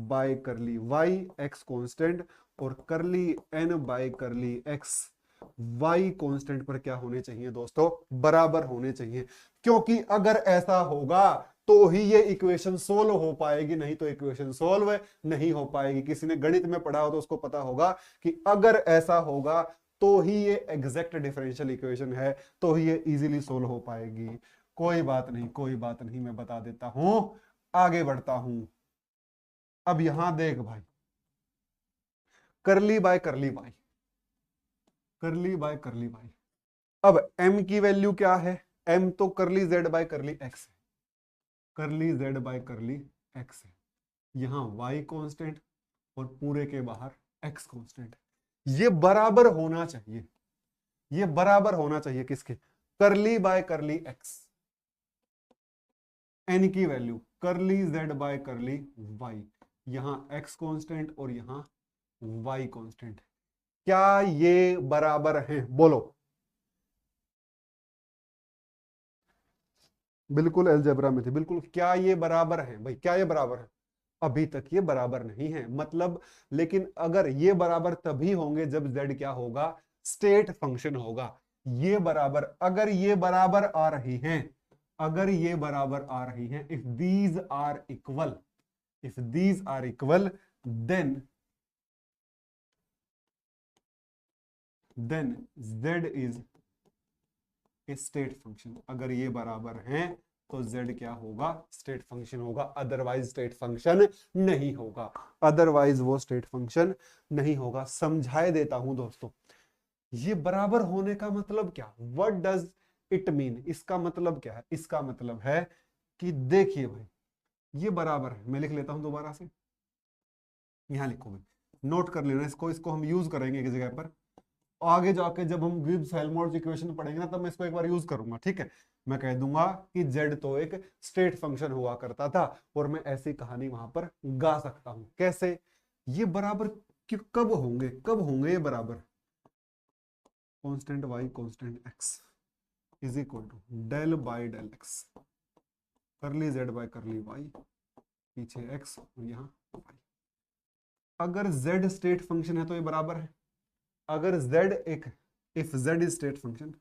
by curly y x constant और करली n by curly x y constant पर क्या होने चाहिए दोस्तों, बराबर होने चाहिए। क्योंकि अगर ऐसा होगा तो ही ये इक्वेशन सोल्व हो पाएगी, नहीं तो इक्वेशन सोल्व नहीं हो पाएगी। किसी ने गणित में पढ़ा हो तो उसको पता होगा कि अगर ऐसा होगा तो ही ये एग्जैक्ट डिफरेंशियल इक्वेशन है, तो ही ये इजीली सोल्व हो पाएगी। कोई बात नहीं, कोई बात नहीं, मैं बता देता हूं, आगे बढ़ता हूं। अब यहां देख भाई, करली बाय करली बाय, करली बाय करली बाय, अब m की वैल्यू क्या है, m तो करली z बाय करली x है, करली z बाय करली x है, यहां y कांस्टेंट और पूरे के बाहर x कांस्टेंट, ये बराबर होना चाहिए, ये बराबर होना चाहिए किसके, करली बाय करली x, n की वैल्यू करली z बाय करली y, यहां x कांस्टेंट और यहां y कांस्टेंट, क्या ये बराबर हैं, बोलो। बिल्कुल अलजेब्रा में थे, बिल्कुल, क्या ये बराबर है भाई, क्या ये बराबर है, अभी तक ये बराबर नहीं है, मतलब, लेकिन अगर ये बराबर तभी होंगे जब z क्या होगा, स्टेट फंक्शन होगा। ये बराबर, अगर ये बराबर आ रही हैं, अगर ये बराबर आ रही हैं, if these are equal, if these are equal, then z is a state function. अगर ये बराबर हैं तो z क्या होगा, स्टेट फंक्शन होगा, अदरवाइज स्टेट फंक्शन नहीं होगा, अदरवाइज वो स्टेट फंक्शन नहीं होगा। समझाए देता हूं दोस्तों, ये बराबर होने का मतलब क्या, व्हाट डज इट मीन, इसका मतलब क्या है, इसका मतलब है कि देखिए भाई, ये बराबर है, मैं लिख लेता हूं दोबारा से, यहां लिखो भाई, नोट कर लेना इसको, इसको हम यूज करेंगे एक जगह पर, आगे जाके जब हम गिब्स हेल्महोल्ट्ज इक्वेशन पढ़ेंगे ना, तब मैं इसको एक बार यूज करूंगा, ठीक है। मैं कह दूंगा कि z तो एक स्टेट फंक्शन हुआ करता था, और मैं ऐसी कहानी वहां पर गा सकता हूं, कैसे, ये बराबर कब होंगे, कब होंगे ये बराबर, constant y constant x is equal to del by del x, curly z by curly y, पीछे x और यहां y। अगर z स्टेट फंक्शन है तो ये बराबर है, अगर z एक, if z is state function,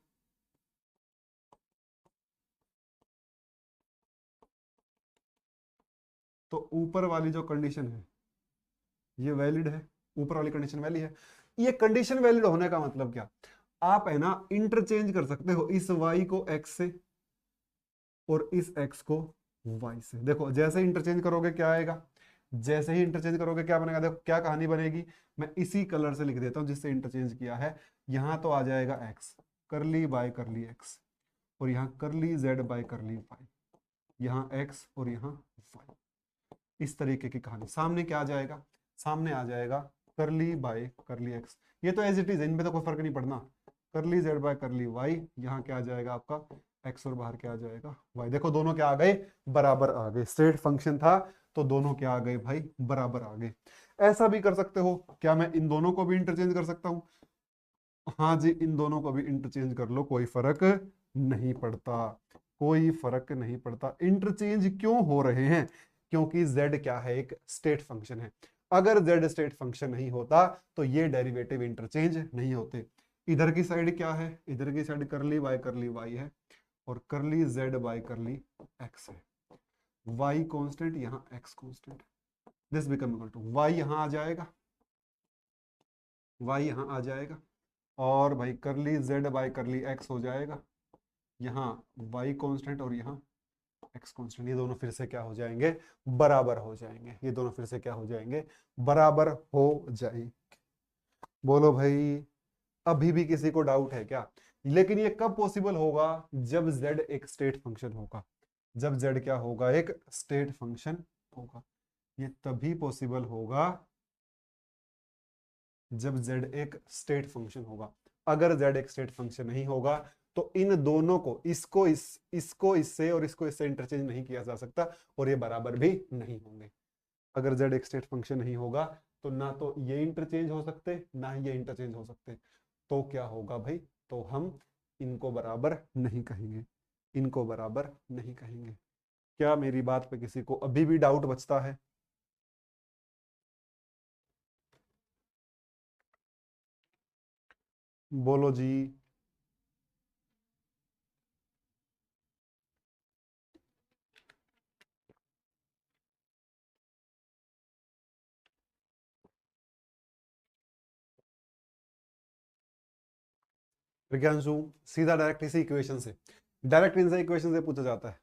तो ऊपर वाली जो कंडीशन है ये वैलिड है, ऊपर वाली कंडीशन वैलिड है। ये कंडीशन वैलिड होने का मतलब क्या, आप है ना इंटरचेंज कर सकते हो इस y को x से और इस x को वाई से। देखो जैसे ही इंटरचेंज करोगे क्या आएगा, जैसे ही इंटरचेंज करोगे क्या बनेगा, देखो क्या कहानी बनेगी। मैं इसी कलर से लिख देता हूं जिससे इंटरचेंज किया है। यहां तो आ जाएगा एक्स करली बाय करली एक्स, और यहाँ curly Z by curly y, यहाँ एक्स और यहाँ वाई। इस तरीके की कहानी। सामने क्या आ जाएगा, सामने आ जाएगा करली बाय करली एक्स। ये तो एज इट इज, इनमें तो कोई फर्क नहीं पड़ना। करली जेड बाय करली वाई, यहाँ क्या आ जाएगा आपका एक्स, और बाहर क्या आ जाएगा वाई। देखो दोनों क्या आ गए, बराबर आ गए। स्ट्रेट फंक्शन था तो दोनों क्या आ गए भाई, बराबर आ गए। ऐसा भी कर सकते हो, क्या मैं इन दोनों को भी इंटरचेंज कर सकता हूँ? हाँ जी, इन दोनों को भी इंटरचेंज कर लो, कोई फर्क नहीं पड़ता, कोई फर्क नहीं पड़ता। इंटरचेंज क्यों हो रहे हैं? क्योंकि z क्या है, एक स्टेट फंक्शन है। अगर z स्टेट फंक्शन नहीं होता तो ये डेरिवेटिव इंटरचेंज नहीं होते। इधर की साइड क्या है, इधर की साइड करली y है, और curly z by curly x है। y कांस्टेंट, यहाँ x constant, this become equal to y यहाँ आ जाएगा, y यहाँ आ जाएगा, और भाई करली z बाय करली x हो जाएगा। यहाँ y कांस्टेंट और यहाँ x कांस्टेंट, ये दोनों फिर से क्या हो जाएंगे, बराबर हो जाएंगे। ये दोनों फिर से क्या हो जाएंगे, बराबर हो जाएंगे। बोलो भाई, अभी भी किसी को डाउट है क्या? लेकिन ये कब पॉसिबल होगा, जब z एक स्टेट फंक्शन होगा। जब z क्या होगा, एक स्टेट फंक्शन होगा। ये तभी पॉसिबल होगा जब z एक स्टेट फंक्शन होगा। अगर z एक स्टेट फंक्शन नहीं होगा तो इन दोनों को, इसको इससे और इसको इससे इंटरचेंज नहीं किया जा सकता, और ये बराबर भी नहीं होंगे। अगर z एक स्टेट फंक्शन नहीं होगा तो ना तो ये इंटरचेंज हो सकते, ना ही ये इंटरचेंज हो सकते। तो क्या होगा भाई, तो हम इनको बराबर नहीं कहेंगे, इनको बराबर नहीं कहेंगे। क्या मेरी बात पे किसी को अभी भी डाउट बचता है? बोलो जी। विज्ञानशु, सीधा डायरेक्ट इसी इक्वेशन से, डायरेक्ट इनसे इक्वेशन से पूछा जाता है,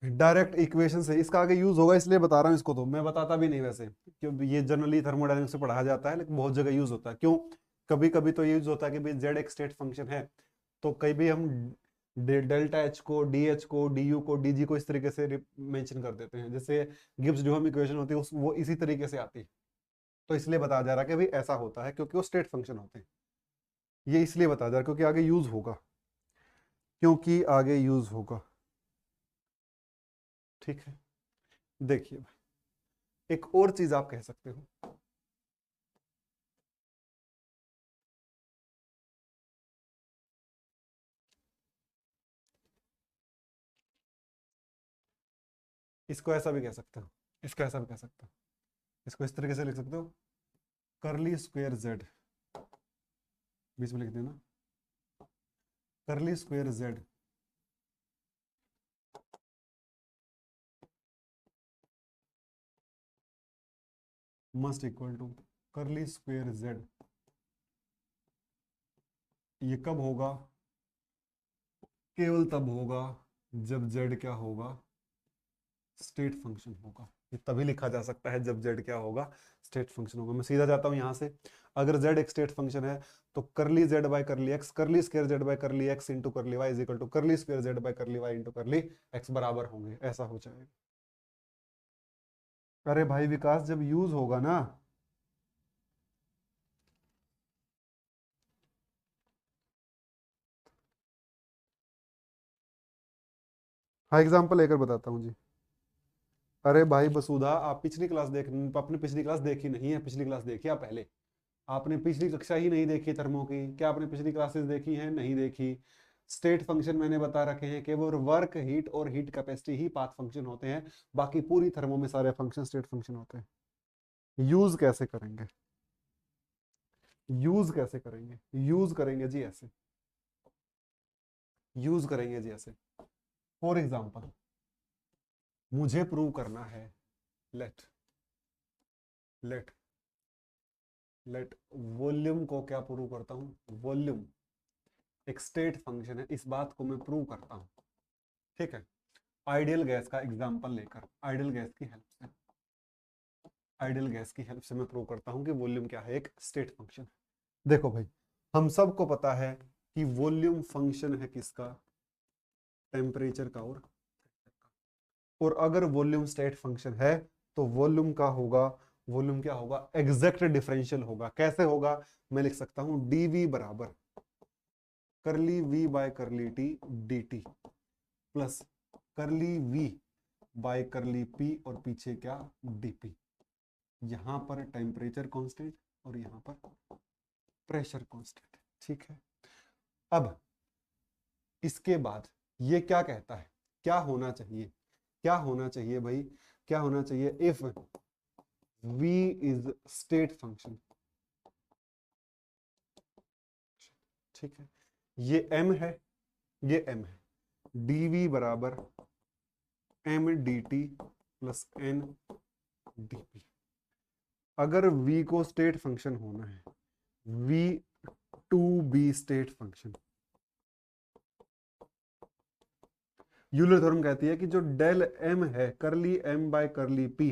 डायरेक्ट इक्वेशन से। इसका आगे यूज होगा इसलिए बता रहा हूँ, इसको तो मैं बताता भी नहीं वैसे, क्योंकि ये जनरली थर्मोडायनेमिक्स से पढ़ाया जाता है, लेकिन बहुत जगह यूज होता है। क्यों? कभी कभी तो यूज होता है कि भाई जेड एक स्टेट फंक्शन है, तो कहीं भी हम डेल्टा एच को, डी एच को, डी यू को, डी जी को इस तरीके से मेंशन कर देते हैं। जैसे गिब्स ड्यूहम इक्वेशन होती है वो इसी तरीके से आती है। तो इसलिए बताया जा रहा है कि भाई ऐसा होता है क्योंकि वो स्टेट फंक्शन होते हैं। ये इसलिए बताया जा रहा है क्योंकि आगे यूज होगा, क्योंकि आगे यूज होगा। ठीक है, देखिए एक और चीज आप कह सकते हो। इसको ऐसा भी कह सकते हो, इसको ऐसा भी कह सकते हो, इसको इस तरीके से लिख सकते हो, करली स्क्वायर जेड, बीच में लिख देना curly square z must equal to curly square z. ये कब होगा, केवल तब होगा जब जेड क्या होगा, स्टेट फंक्शन होगा। ये तभी लिखा जा सकता है जब जेड क्या होगा, स्टेट फंक्शन होगा। मैं सीधा जाता हूं यहां से, अगर जेड एक स्टेट फंक्शन है तो curly Z by curly X, curly square Z by curly X into curly Y is equal to curly square Z by curly Y into curly X बराबर होंगे, ऐसा हो जाएगा। अरे भाई विकास, जब यूज होगा ना, हाँ एग्जांपल लेकर बताता हूँ जी। अरे भाई बसुधा, आप पिछली क्लास देख, आपने पिछली क्लास देखी नहीं है, पिछली क्लास देखी आप पहले? आपने पिछली कक्षा ही नहीं देखी थर्मो की? क्या आपने पिछली क्लासेस देखी हैं? नहीं देखी। स्टेट फंक्शन मैंने बता रखे हैं, केवल वर्क, हीट और हीट कैपेसिटी ही पाथ फंक्शन होते हैं, बाकी पूरी थर्मो में सारे फंक्शन स्टेट फंक्शन होते हैं। यूज कैसे करेंगे, यूज कैसे करेंगे, यूज करेंगे जी ऐसे, यूज करेंगे जी ऐसे। फॉर एग्जाम्पल, मुझे प्रूव करना है, लेट लेट लेट वॉल्यूम को क्या प्रूव करता हूं, वॉल्यूम एक स्टेट फंक्शन है, इस बात को मैं प्रूव करता हूं। ठीक है, आइडियल गैस का एग्जांपल लेकर, आइडियल गैस की हेल्प से, आइडियल गैस की हेल्प से मैं प्रूव करता हूं कि वॉल्यूम क्या है, एक स्टेट फंक्शन है। देखो भाई, हम सबको पता है कि वॉल्यूम फंक्शन है किसका, टेम्परेचर का और अगर वॉल्यूम स्टेट फंक्शन है तो वॉल्यूम का होगा, वॉल्यूम क्या होगा, एग्जैक्ट डिफरेंशियल होगा। कैसे होगा, मैं लिख सकता हूं dv बराबर करली v bye curly t dt plus करली v बाय करली p और पीछे क्या dp। यहां पर टेम्परेचर कांस्टेंट और यहां पर प्रेशर कांस्टेंट, ठीक है। अब इसके बाद ये क्या कहता है, क्या होना चाहिए, क्या होना चाहिए भाई, क्या होना चाहिए, if v is state function, ठीक है, ये m है, ये m है, dv बराबर m dt plus n dp। अगर v को स्टेट फंक्शन होना है, v to be state function, Euler theorem कहती है कि जो डेल m है curly m by curly p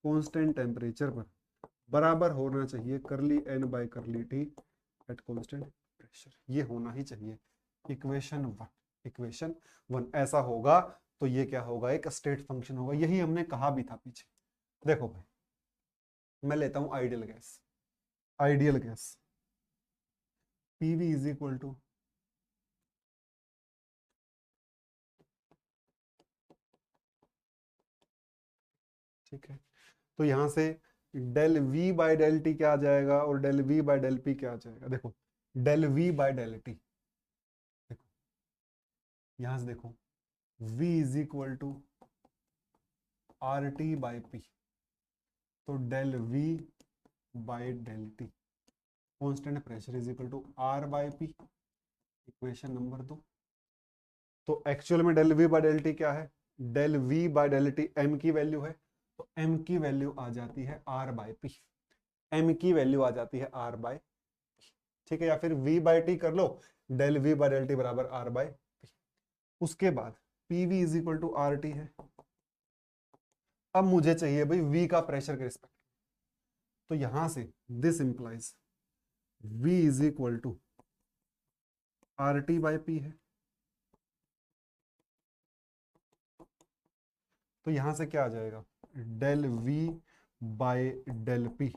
constant temperature पर बराबर होना चाहिए curly n by curly t at constant pressure. ये होना ही चाहिए इक्वेशन 1, इक्वेशन 1 ऐसा होगा तो ये क्या होगा, एक स्टेट फंक्शन होगा। यही हमने कहा भी था पीछे। देखो भाई, मैं लेता हूं ideal gas, ideal gas PV is equal to ठीक है, तो यहां से del we by del T क्या आ जाएगा और del we by del P क्या आ जाएगा। देखो del we by del T, देखो यहां से देखो v is equal to R T by P, तो del v by del T constant pressure is equal to R by P, equation number 2। तो एक्चुअल में del v by del T क्या है, del v by del t m की value है, तो m की value आ जाती है r बाई पी, m की वैल्यू आ जाती है r बाई, ठीक है, या फिर v बाई टी कर लो, del v by del T बराबर r बाई पी। उसके बाद pv is equal to are T है। अब मुझे चाहिए भाई v का प्रेशर के रिस्पेक्ट, तो यहां से this implies v is equal to R T by p है, तो यहां से क्या आ जाएगा, del v by del p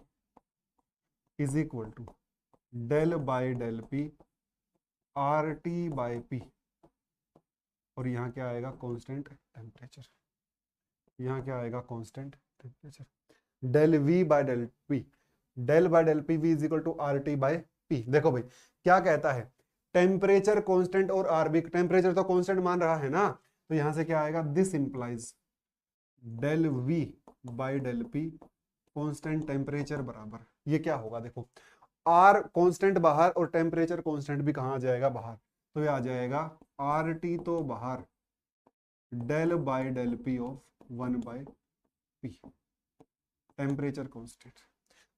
is equal to del by del p r T by p, और यहाँ क्या आएगा कांस्टेंट टेम्परेचर, यहाँ क्या आएगा constant temperature, del v by del p, del by del p v is equal to R T by p। देखो भाई क्या कहता है, टेम्परेचर कांस्टेंट और आर बी, टेम्परेचर तो कांस्टेंट मान रहा है ना, तो यहां से क्या आएगा, this implies del v by del p constant temperature बराबर, ये क्या होगा, देखो आर कांस्टेंट बाहर और टेम्परेचर कांस्टेंट भी कहां आ जाएगा, बाहर, तो ये आ जाएगा आर टी तो बाहर, del by del p of 1 by p, temperature constant.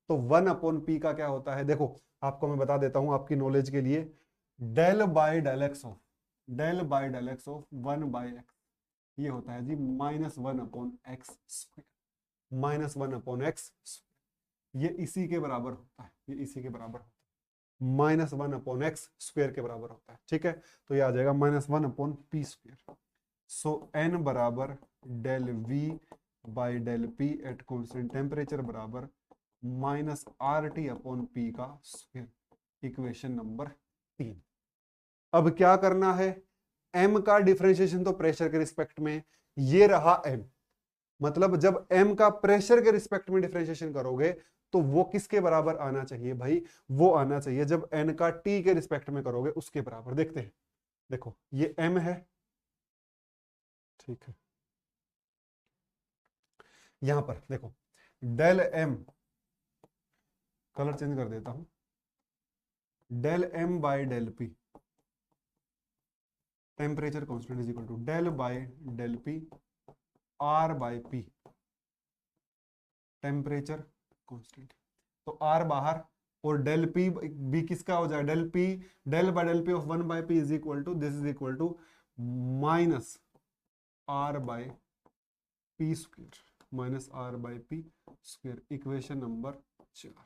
तो 1 अपॉन पी का क्या होता है, देखो आपको मैं बता देता हूं आपकी नॉलेज के लिए, del by del x of, del by del x of 1 by x, ये होता है जी -1 upon x square, -1 upon x, ये इसी के बराबर होता है, ये इसी के बराबर होता है, -1 अपॉन एक्स स्क्वायर के बराबर होता है, ठीक है। तो ये आ जाएगा -1 upon P square. So N बराबर del V by del P at constant temperature बराबर minus R T upon P का स्क्वायर, इक्वेशन नंबर 3। अब क्या करना है, m का डिफरेंशिएशन तो प्रेशर के रिस्पेक्ट में, ये रहा m, मतलब जब m का प्रेशर के रिस्पेक्ट में डिफरेंशिएशन करोगे तो वो किसके बराबर आना चाहिए भाई, वो आना चाहिए जब n का t के रिस्पेक्ट में करोगे उसके बराबर। देखते हैं, देखो ये m है, ठीक है, यहां पर देखो डेल m, कलर चेंज कर देता हूं, del m by del p temperature constant is equal to del by del p r by p temperature constant, तो r बाहर और डेल p भी किसका हो जाएगा, del p, del by del p of 1 by p is equal to, this is equal to minus are by P square minus are by P square, equation number 4।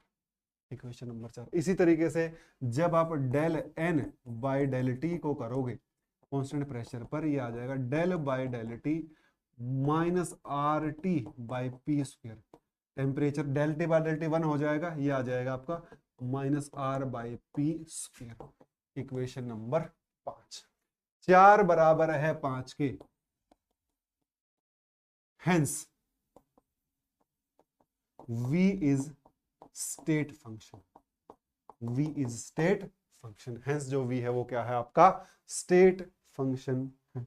Equation number 4। इसी तरीके से जब आप del N by del T को करोगे constant pressure पर, ये आ जाएगा del by del T minus R T by P square. Temperature del T by del T 1 हो जाएगा, ये आ जाएगा आपका minus are by P square. Equation number 5। 4 बराबर है 5 के, hence v is state function. v is state function, hence जो v है वो क्या है आपका स्टेट फंक्शन है।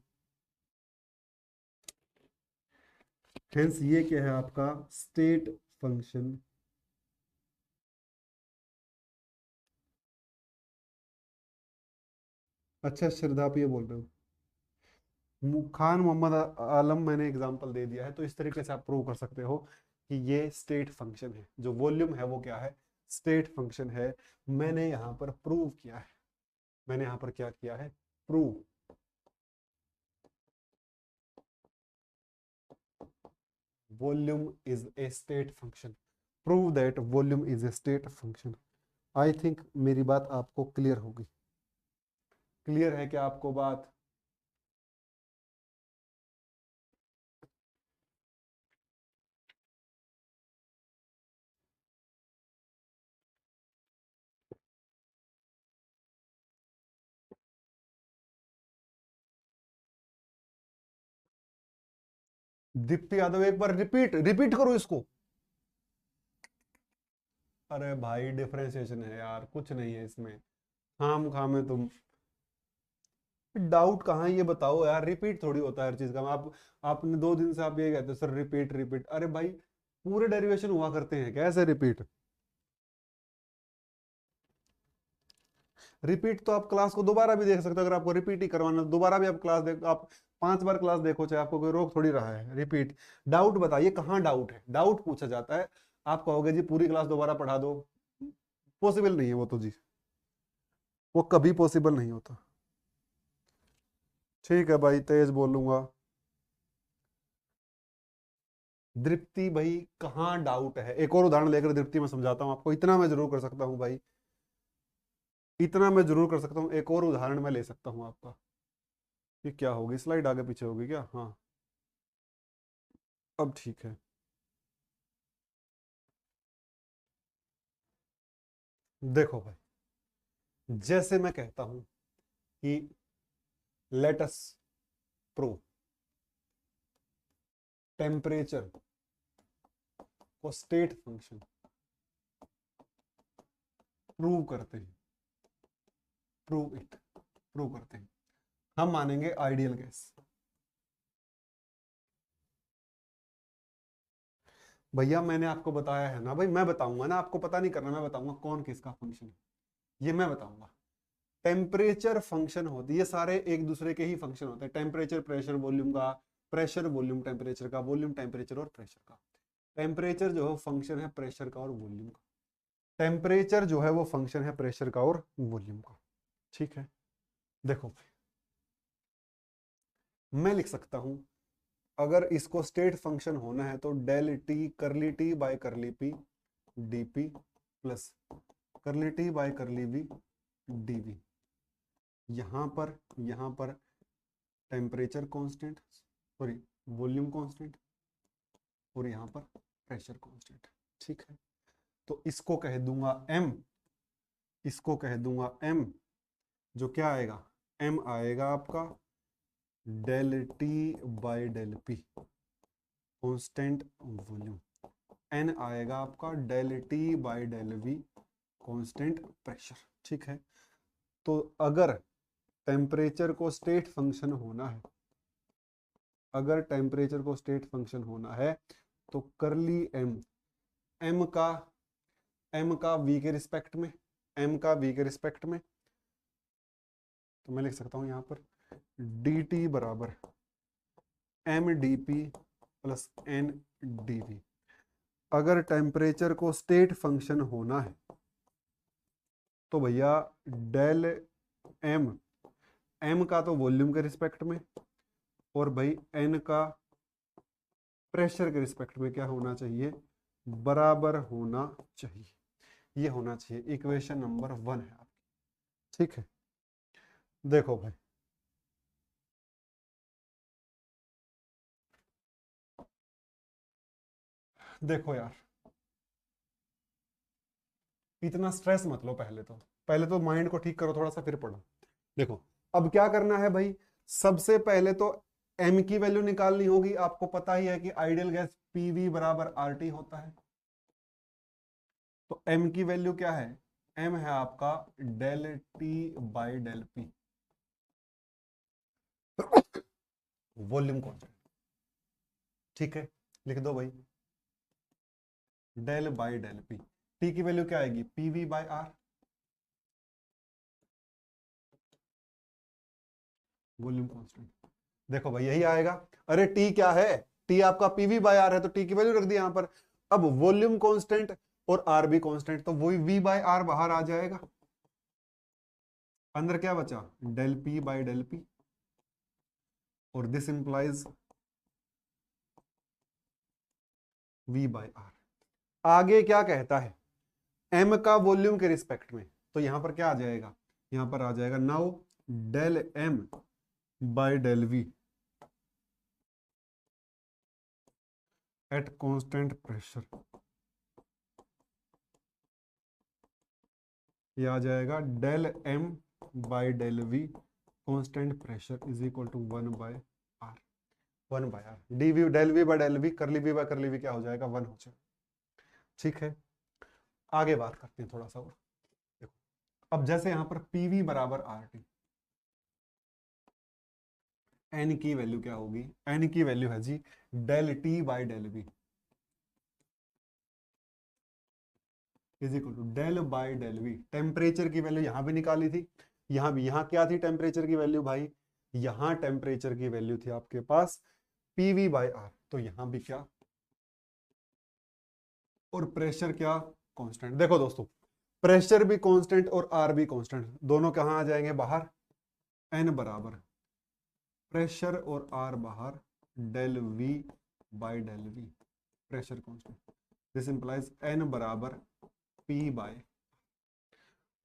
हेंस ये क्या है आपका स्टेट फंक्शन। अच्छा श्रद्धा, आप ये बोल रहे हो खान मोहम्मद आलम, मैंने एग्जांपल दे दिया है, तो इस तरीके से आप प्रूव कर सकते हो कि ये स्टेट फंक्शन है, जो वॉल्यूम है वो क्या है स्टेट फंक्शन है। मैंने यहां पर प्रूव किया है, मैंने यहां पर क्या किया है prove. Volume is a state function, prove that volume is a state function. I think मेरी बात आपको क्लियर होगी। क्लियर है क्या आपको बात? दीप्ति यादव एक बार रिपीट रिपीट करो इसको। अरे भाई डिफरेंशिएशन है यार, कुछ नहीं है इसमें, खाम खामे तुम डाउट कहाँ है ये बताओ यार। रिपीट थोड़ी होता है हर चीज का। आप आपने 2 दिन से आप ये कहते हो सर रिपीट रिपीट, अरे भाई पूरे डेरिवेशन हुआ करते हैं, कैसे रिपीट? रिपीट तो आप क्लास को दोबारा भी देख सकते हो, अगर आपको रिपीट ही करवाना दोबारा भी आप क्लास देख, आप 5 बार क्लास देखो, चाहे आपको कोई रोक थोड़ी रहा है। रिपीट डाउट बताइए कहाँ डाउट है, डाउट पूछा जाता है। आप कहोगे जी पूरी क्लास दोबारा पढ़ा दो, पॉसिबल नहीं है वो तो जी, वो कभी पॉसिबल नहीं होता। ठीक है भाई, तेज बोलूंगा। दीप्ति भाई कहाँ डाउट है, एक और उदाहरण लेकर दीप्ति मैं समझाता हूँ आपको, इतना मैं जरूर कर सकता हूँ भाई, इतना मैं जरूर कर सकता हूँ। एक और उदाहरण मैं ले सकता हूँ आपका। ये क्या होगी, स्लाइड आगे पीछे होगी क्या? हाँ अब ठीक है। देखो भाई, जैसे मैं कहता हूं कि लेट अस प्रूव टेम्परेचर को स्टेट फंक्शन, प्रूव करते हैं, प्रूव इट, प्रूव करते हैं। हम मानेंगे आइडियल गैस। भैया मैंने आपको बताया है ना भाई, मैं बताऊंगा ना, आपको पता नहीं करना, मैं बताऊंगा कौन किसका फंक्शन है, ये मैं बताऊंगा। टेम्परेचर फंक्शन होती है, ये सारे एक दूसरे के ही फंक्शन होते हैं। टेम्परेचर प्रेशर वॉल्यूम का, प्रेशर वॉल्यूम टेम्परेचर का, वॉल्यूम टेम्परेचर और प्रेशर का। टेम्परेचर जो है फंक्शन है प्रेशर का और वॉल्यूम का। टेम्परेचर जो है वो फंक्शन है प्रेशर का और वॉल्यूम का। ठीक है, देखो मैं लिख सकता हूं, अगर इसको स्टेट फंक्शन होना है तो del t curly t by curly p d p plus curly t by curly v d v. यहां पर temperature constant, sorry volume constant, और यहां पर प्रेशर कांस्टेंट। ठीक है, तो इसको कह दूंगा m, इसको कह दूंगा m, जो क्या आएगा m आएगा आपका del T by del P constant volume, n आएगा आपका del T by del we constant pressure. ठीक है, तो अगर टेम्परेचर को स्टेट फंक्शन होना है, अगर टेम्परेचर को स्टेट फंक्शन होना है तो करली m, m का v के रिस्पेक्ट में, m का v के रिस्पेक्ट में, तो मैं लिख सकता हूं यहां पर dt बराबर m d p plus n d v. अगर टेम्परेचर को स्टेट फंक्शन होना है तो भैया डेल एम, एम का तो वॉल्यूम के रिस्पेक्ट में, और भाई एन का प्रेशर के रिस्पेक्ट में क्या होना चाहिए, बराबर होना चाहिए। ये होना चाहिए, इक्वेशन नंबर 1 है आपकी। ठीक है, देखो भाई, देखो यार, इतना स्ट्रेस मत लो, पहले तो माइंड को ठीक करो थोड़ा सा, फिर पढ़ो। देखो, अब क्या करना है भाई, सबसे पहले तो m की वैल्यू निकालनी होगी। आपको पता ही है कि आइडियल गैस पीवी बराबर आरटी होता है। तो m की वैल्यू क्या है, m है आपका del t by del p, volume constant. ठीक है, लिख दो भाई, del by del p. T की वैल्यू क्या आएगी, p v by r, volume constant. देखो भाई यही आएगा। अरे टी क्या है, टी आपका पीवी बाय आर है, तो टी की वैल्यू रख दी यहां पर। अब वॉल्यूम कांस्टेंट और आर भी कांस्टेंट, तो वही वी बाय आर बाहर आ जाएगा। अंदर क्या बचा, del P by del P, और this implies V by R. आगे क्या कहता है, एम का वॉल्यूम के रिस्पेक्ट में, तो यहां पर क्या आ जाएगा, यहां पर आ जाएगा now del M by del v at constant pressure. ये आ जाएगा del M by del we constant pressure is equal to 1 by r d v, del we by del v, curly v by curly v क्या हो जाएगा, 1 हो जाएगा। ठीक है, आगे बात करते हैं थोड़ा सा और। देखो, अब जैसे यहां पर पीवी बराबर आर टी, एन की वैल्यू क्या होगी, एन की वैल्यू है जी del T by del V is equal to del by del V. Temperature की वैल्यू यहां भी निकाली थी, यहां भी, यहां क्या थी टेम्परेचर की वैल्यू भाई, यहां टेम्परेचर की वैल्यू थी आपके पास पीवी बाय आर, तो यहां भी क्या, और प्रेशर क्या, कांस्टेंट। देखो दोस्तों, प्रेशर भी कांस्टेंट और आर भी कांस्टेंट, दोनों कहां आ जाएंगे बाहर, एन बराबर प्रेशर और आर बाहर del we by del v, pressure constant. This implies n बराबर पी बाय,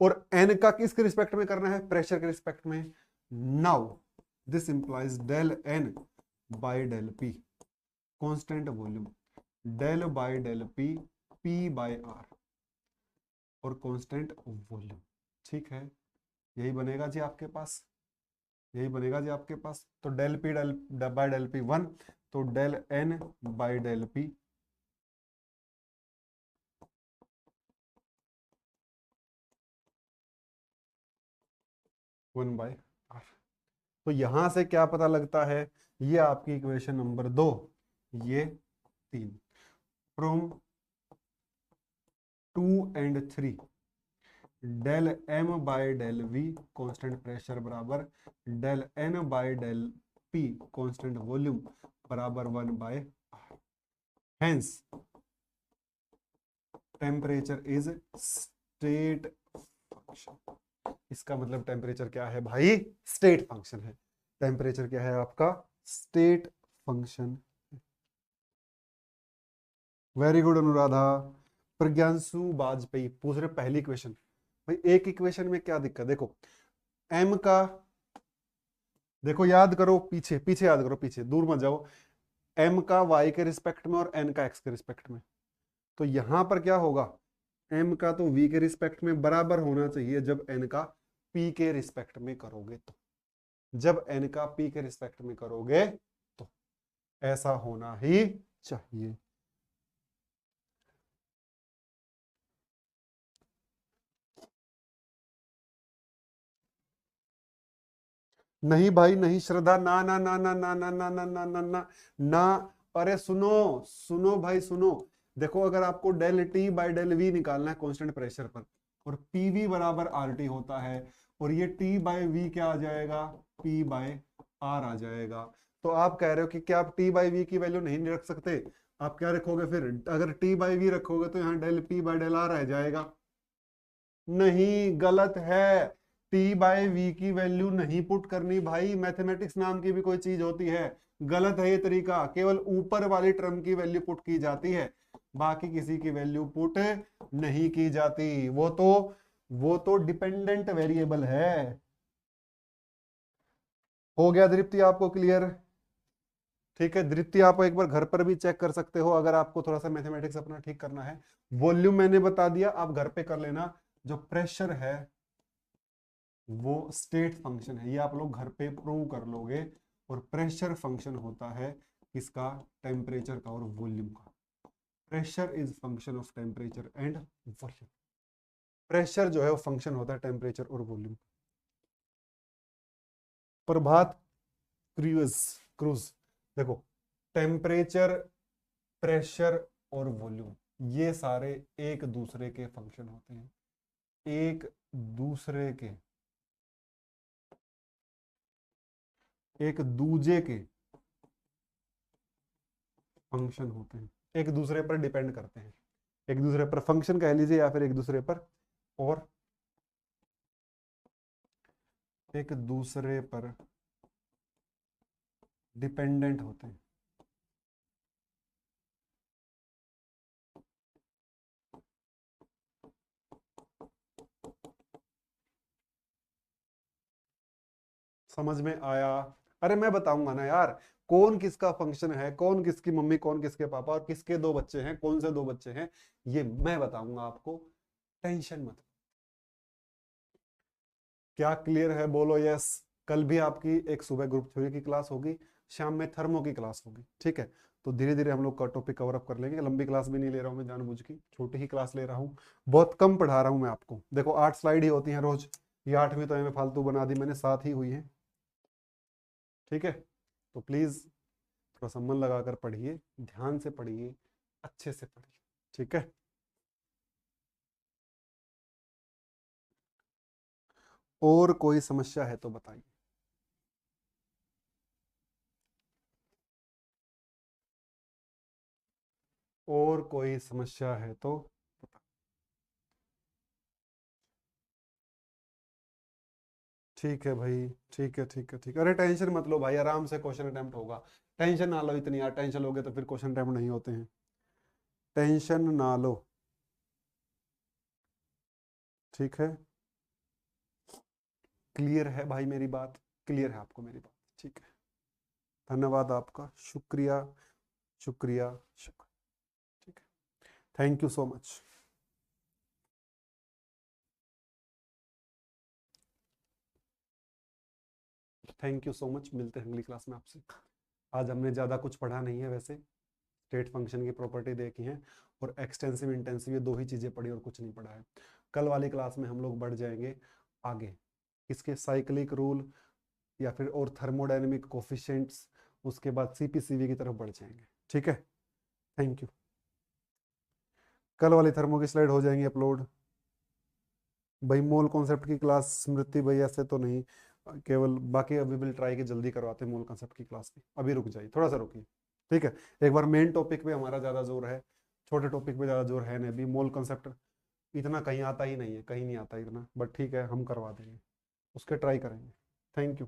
और एन का किसके रिस्पेक्ट में करना है, प्रेशर के रिस्पेक्ट में। Now this implies del N by del P constant volume, del by del p p by r, और कांस्टेंट वॉल्यूम। ठीक है, यही बनेगा जी आपके पास, यही बनेगा जी आपके पास। तो del p del by del p 1, तो del N by del p 1/r। तो यहां से क्या पता लगता है, ये आपकी इक्वेशन नंबर 2, ये 3, from 2 and 3 del M by del we constant pressure बराबर del N by del P constant volume बराबर 1/r। Hence temperature is state function. इसका मतलब टेम्परेचर क्या है भाई, स्टेट फंक्शन है। टेम्परेचर क्या है आपका, state function. Very good Anuradha. Pragyanshu Bajpai पूछ रहे पहली इक्वेशन, भाई एक इक्वेशन में क्या दिक्कत, देखो एम का, देखो याद करो, पीछे पीछे याद करो, पीछे दूर मत जाओ। एम का वाई के रिस्पेक्ट में और एन का एक्स के रिस्पेक्ट में, तो यहां पर क्या होगा, एम का तो वी के रिस्पेक्ट में बराबर होना चाहिए जब एन का पी के रिस्पेक्ट में करोगे तो, जब एन का पी के रिस्पेक्ट में करोगे तो ऐसा होना ही चाहिए। नहीं भाई नहीं श्रद्धा, ना ना ना ना ना ना ना ना ना ना ना ना। अरे सुनो, सुनो भाई सुनो, देखो अगर आपको del t by del v निकालना है कांस्टेंट प्रेशर पर, और पीवी बराबर आर टी होता है, और ये टी बाय वी क्या आ जाएगा, पी बाय आर आ जाएगा। तो आप कह रहे हो कि क्या आप टी बाई वी की वैल्यू नहीं रख सकते, आप क्या रखोगे फिर, अगर टी बाई वी रखोगे तो यहाँ del P by del r रह जाएगा। नहीं, गलत है। T/V की वैल्यू नहीं पुट करनी भाई, मैथमेटिक्स नाम की भी कोई चीज होती है, गलत है ये तरीका। केवल ऊपर वाली टर्म की वैल्यू पुट की जाती है, बाकी किसी की वैल्यू पुट नहीं की जाती। वो तो डिपेंडेंट वेरिएबल है। हो गया दीप्ति, आपको क्लियर? ठीक है दीप्ति, आप एक बार घर पर भी चेक कर सकते हो अगर आपको थोड़ा सा मैथमेटिक्स अपना ठीक करना है। वॉल्यूम मैंने बता दिया, आप घर पे कर लेना। जो प्रेशर है वो स्टेट फंक्शन है, ये आप लोग घर पे प्रूव कर लोगे। और प्रेशर फंक्शन होता है किसका? टेम्परेचर का और वॉल्यूम का। Pressure is function of temperature and volume. Pressure जो है वो फंक्शन होता है टेम्परेचर और वॉल्यूम। प्रभात क्रूज क्रूज देखो, टेम्परेचर, प्रेशर और वॉल्यूम ये सारे एक दूसरे के फंक्शन होते हैं, एक दूजे के फंक्शन होते हैं, एक दूसरे पर डिपेंड करते हैं। एक दूसरे पर फंक्शन कह लीजिए या फिर एक दूसरे पर और एक दूसरे पर डिपेंडेंट होते हैं। समझ में आया? अरे मैं बताऊंगा ना यार, कौन किसका फंक्शन है, कौन किसकी मम्मी, कौन किसके पापा, और किसके दो बच्चे हैं, कौन से दो बच्चे हैं, ये मैं बताऊंगा आपको। टेंशन मत। क्या क्लियर है? बोलो यस। कल भी आपकी एक सुबह ग्रुप थ्योरी की क्लास होगी, शाम में थर्मो की क्लास होगी, ठीक है? तो धीरे धीरे हम लोग का टॉपिक कवर अप कर लेंगे। लंबी क्लास भी नहीं ले रहा हूँ मैं जानबूझ की, छोटी ही क्लास ले रहा हूँ। बहुत कम पढ़ा रहा हूँ मैं आपको। देखो 8 स्लाइड ही होती हैं रोज, ये 8वीं तो हमें फालतू बना दी मैंने, 7 ही हुई है, ठीक है? तो प्लीज थोड़ा सा मन लगाकर पढ़िए, ध्यान से पढ़िए, अच्छे से पढ़िए, ठीक है? और कोई समस्या है तो बताइए। और कोई समस्या है तो बताइए। ठीक है भाई, ठीक है, ठीक है, ठीक है। अरे टेंशन मत लो भाई, आराम से क्वेश्चन अटेम्प्ट होगा। टेंशन ना लो इतनी यार, टेंशन लोगे तो फिर क्वेश्चन अटेम्प्ट नहीं होते हैं। टेंशन ना लो, ठीक है? क्लियर है भाई मेरी बात? क्लियर है आपको मेरी बात? ठीक है, धन्यवाद आपका, शुक्रिया, शुक्रिया, शुक्रिया। ठीक है, thank you so much. Thank you so much, मिलते हैं अगली क्लास में आपसे। आज हमने ज़्यादा कुछ पढ़ा नहीं है वैसे, स्टेट फंक्शन की प्रॉपर्टी देखी है और एक्सटेंसिव इंटेंसिव, ये दो ही चीज़ें पढ़ी और कुछ नहीं पढ़ा है। कल वाली क्लास में हम लोग बढ़ जाएंगे आगे, इसके साइक्लिक रूल या फिर और थर्मोडायनेमिक कोफिशिएंट्स, उसके बाद सीपीसीवी की तरफ बढ़ जाएंगे, ठीक है? Thank you. कल वाली थर्मो की स्लाइड हो जाएंगी अपलोड। भाई मोल कॉन्सेप्ट की क्लास स्मृति भाई ऐसे तो नहीं, केवल बाकी अभी विल ट्राई के जल्दी करवाते हैं मोल कॉन्सेप्ट की क्लास की। अभी रुक जाइए, थोड़ा सा रुकिए, ठीक है? एक बार मेन टॉपिक पे हमारा ज़्यादा जोर है, छोटे टॉपिक पे ज़्यादा जोर है नहीं। अभी मोल कॉन्सेप्ट इतना कहीं आता ही नहीं है, कहीं नहीं आता इतना, बट ठीक है हम करवा देंगे, उसके ट्राई करेंगे। Thank you.